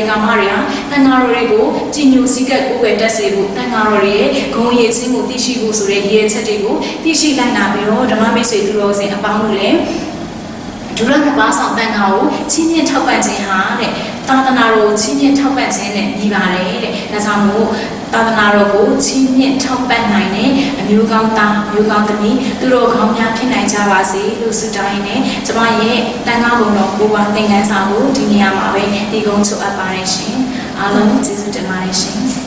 ဟာတန်ဃာတော်တွေကိုကြည်ညိုစည်းကပ်ကိုယ်ွယ်တက်စေဖို့တန်ဃာတော်တွေရဲ့ဂုဏ်ရည်ချင်းကိုသိရှိဖို့ဆိုတဲ့ရည်ရွယ်ချက်တွေကိုသိရှိလိုက်နာပြီးတော့ဓမ္မမိတ်ဆွေသူတော်စင်အပေါင်းတို့လည်းဒုရမပါဆောင်တန်ခါကိုချင်းချင်းထောက်ပံ့ခြင်းဟာတဲ့သာသနာတော်ကိုချင်းချင်းထောက်ပံ့ခြင်းနဲ့ညီပါတယ်တဲ့ဒါကြောင့်မို့သာသနာတော်ကိုချင်းချင်းထောက်ပံ့နိုင်တဲ့အမျိုးကောင်းသားမျိုးကောင်းသမီးသူတို့ကောင်းများဖြစ်နိုင်ကြပါစေလို့ဆုတောင်းရင်းနဲ့ကျမရဲ့တန်ခါဘုံတော်ကိုပါသင်ခန်းစာကိုဒီနေရာမှာပဲဒီကုန်းချုပ်အပ်ပါတယ်ရှင်အားလုံးကျေးဇူးတင်ပါတယ်ရှင်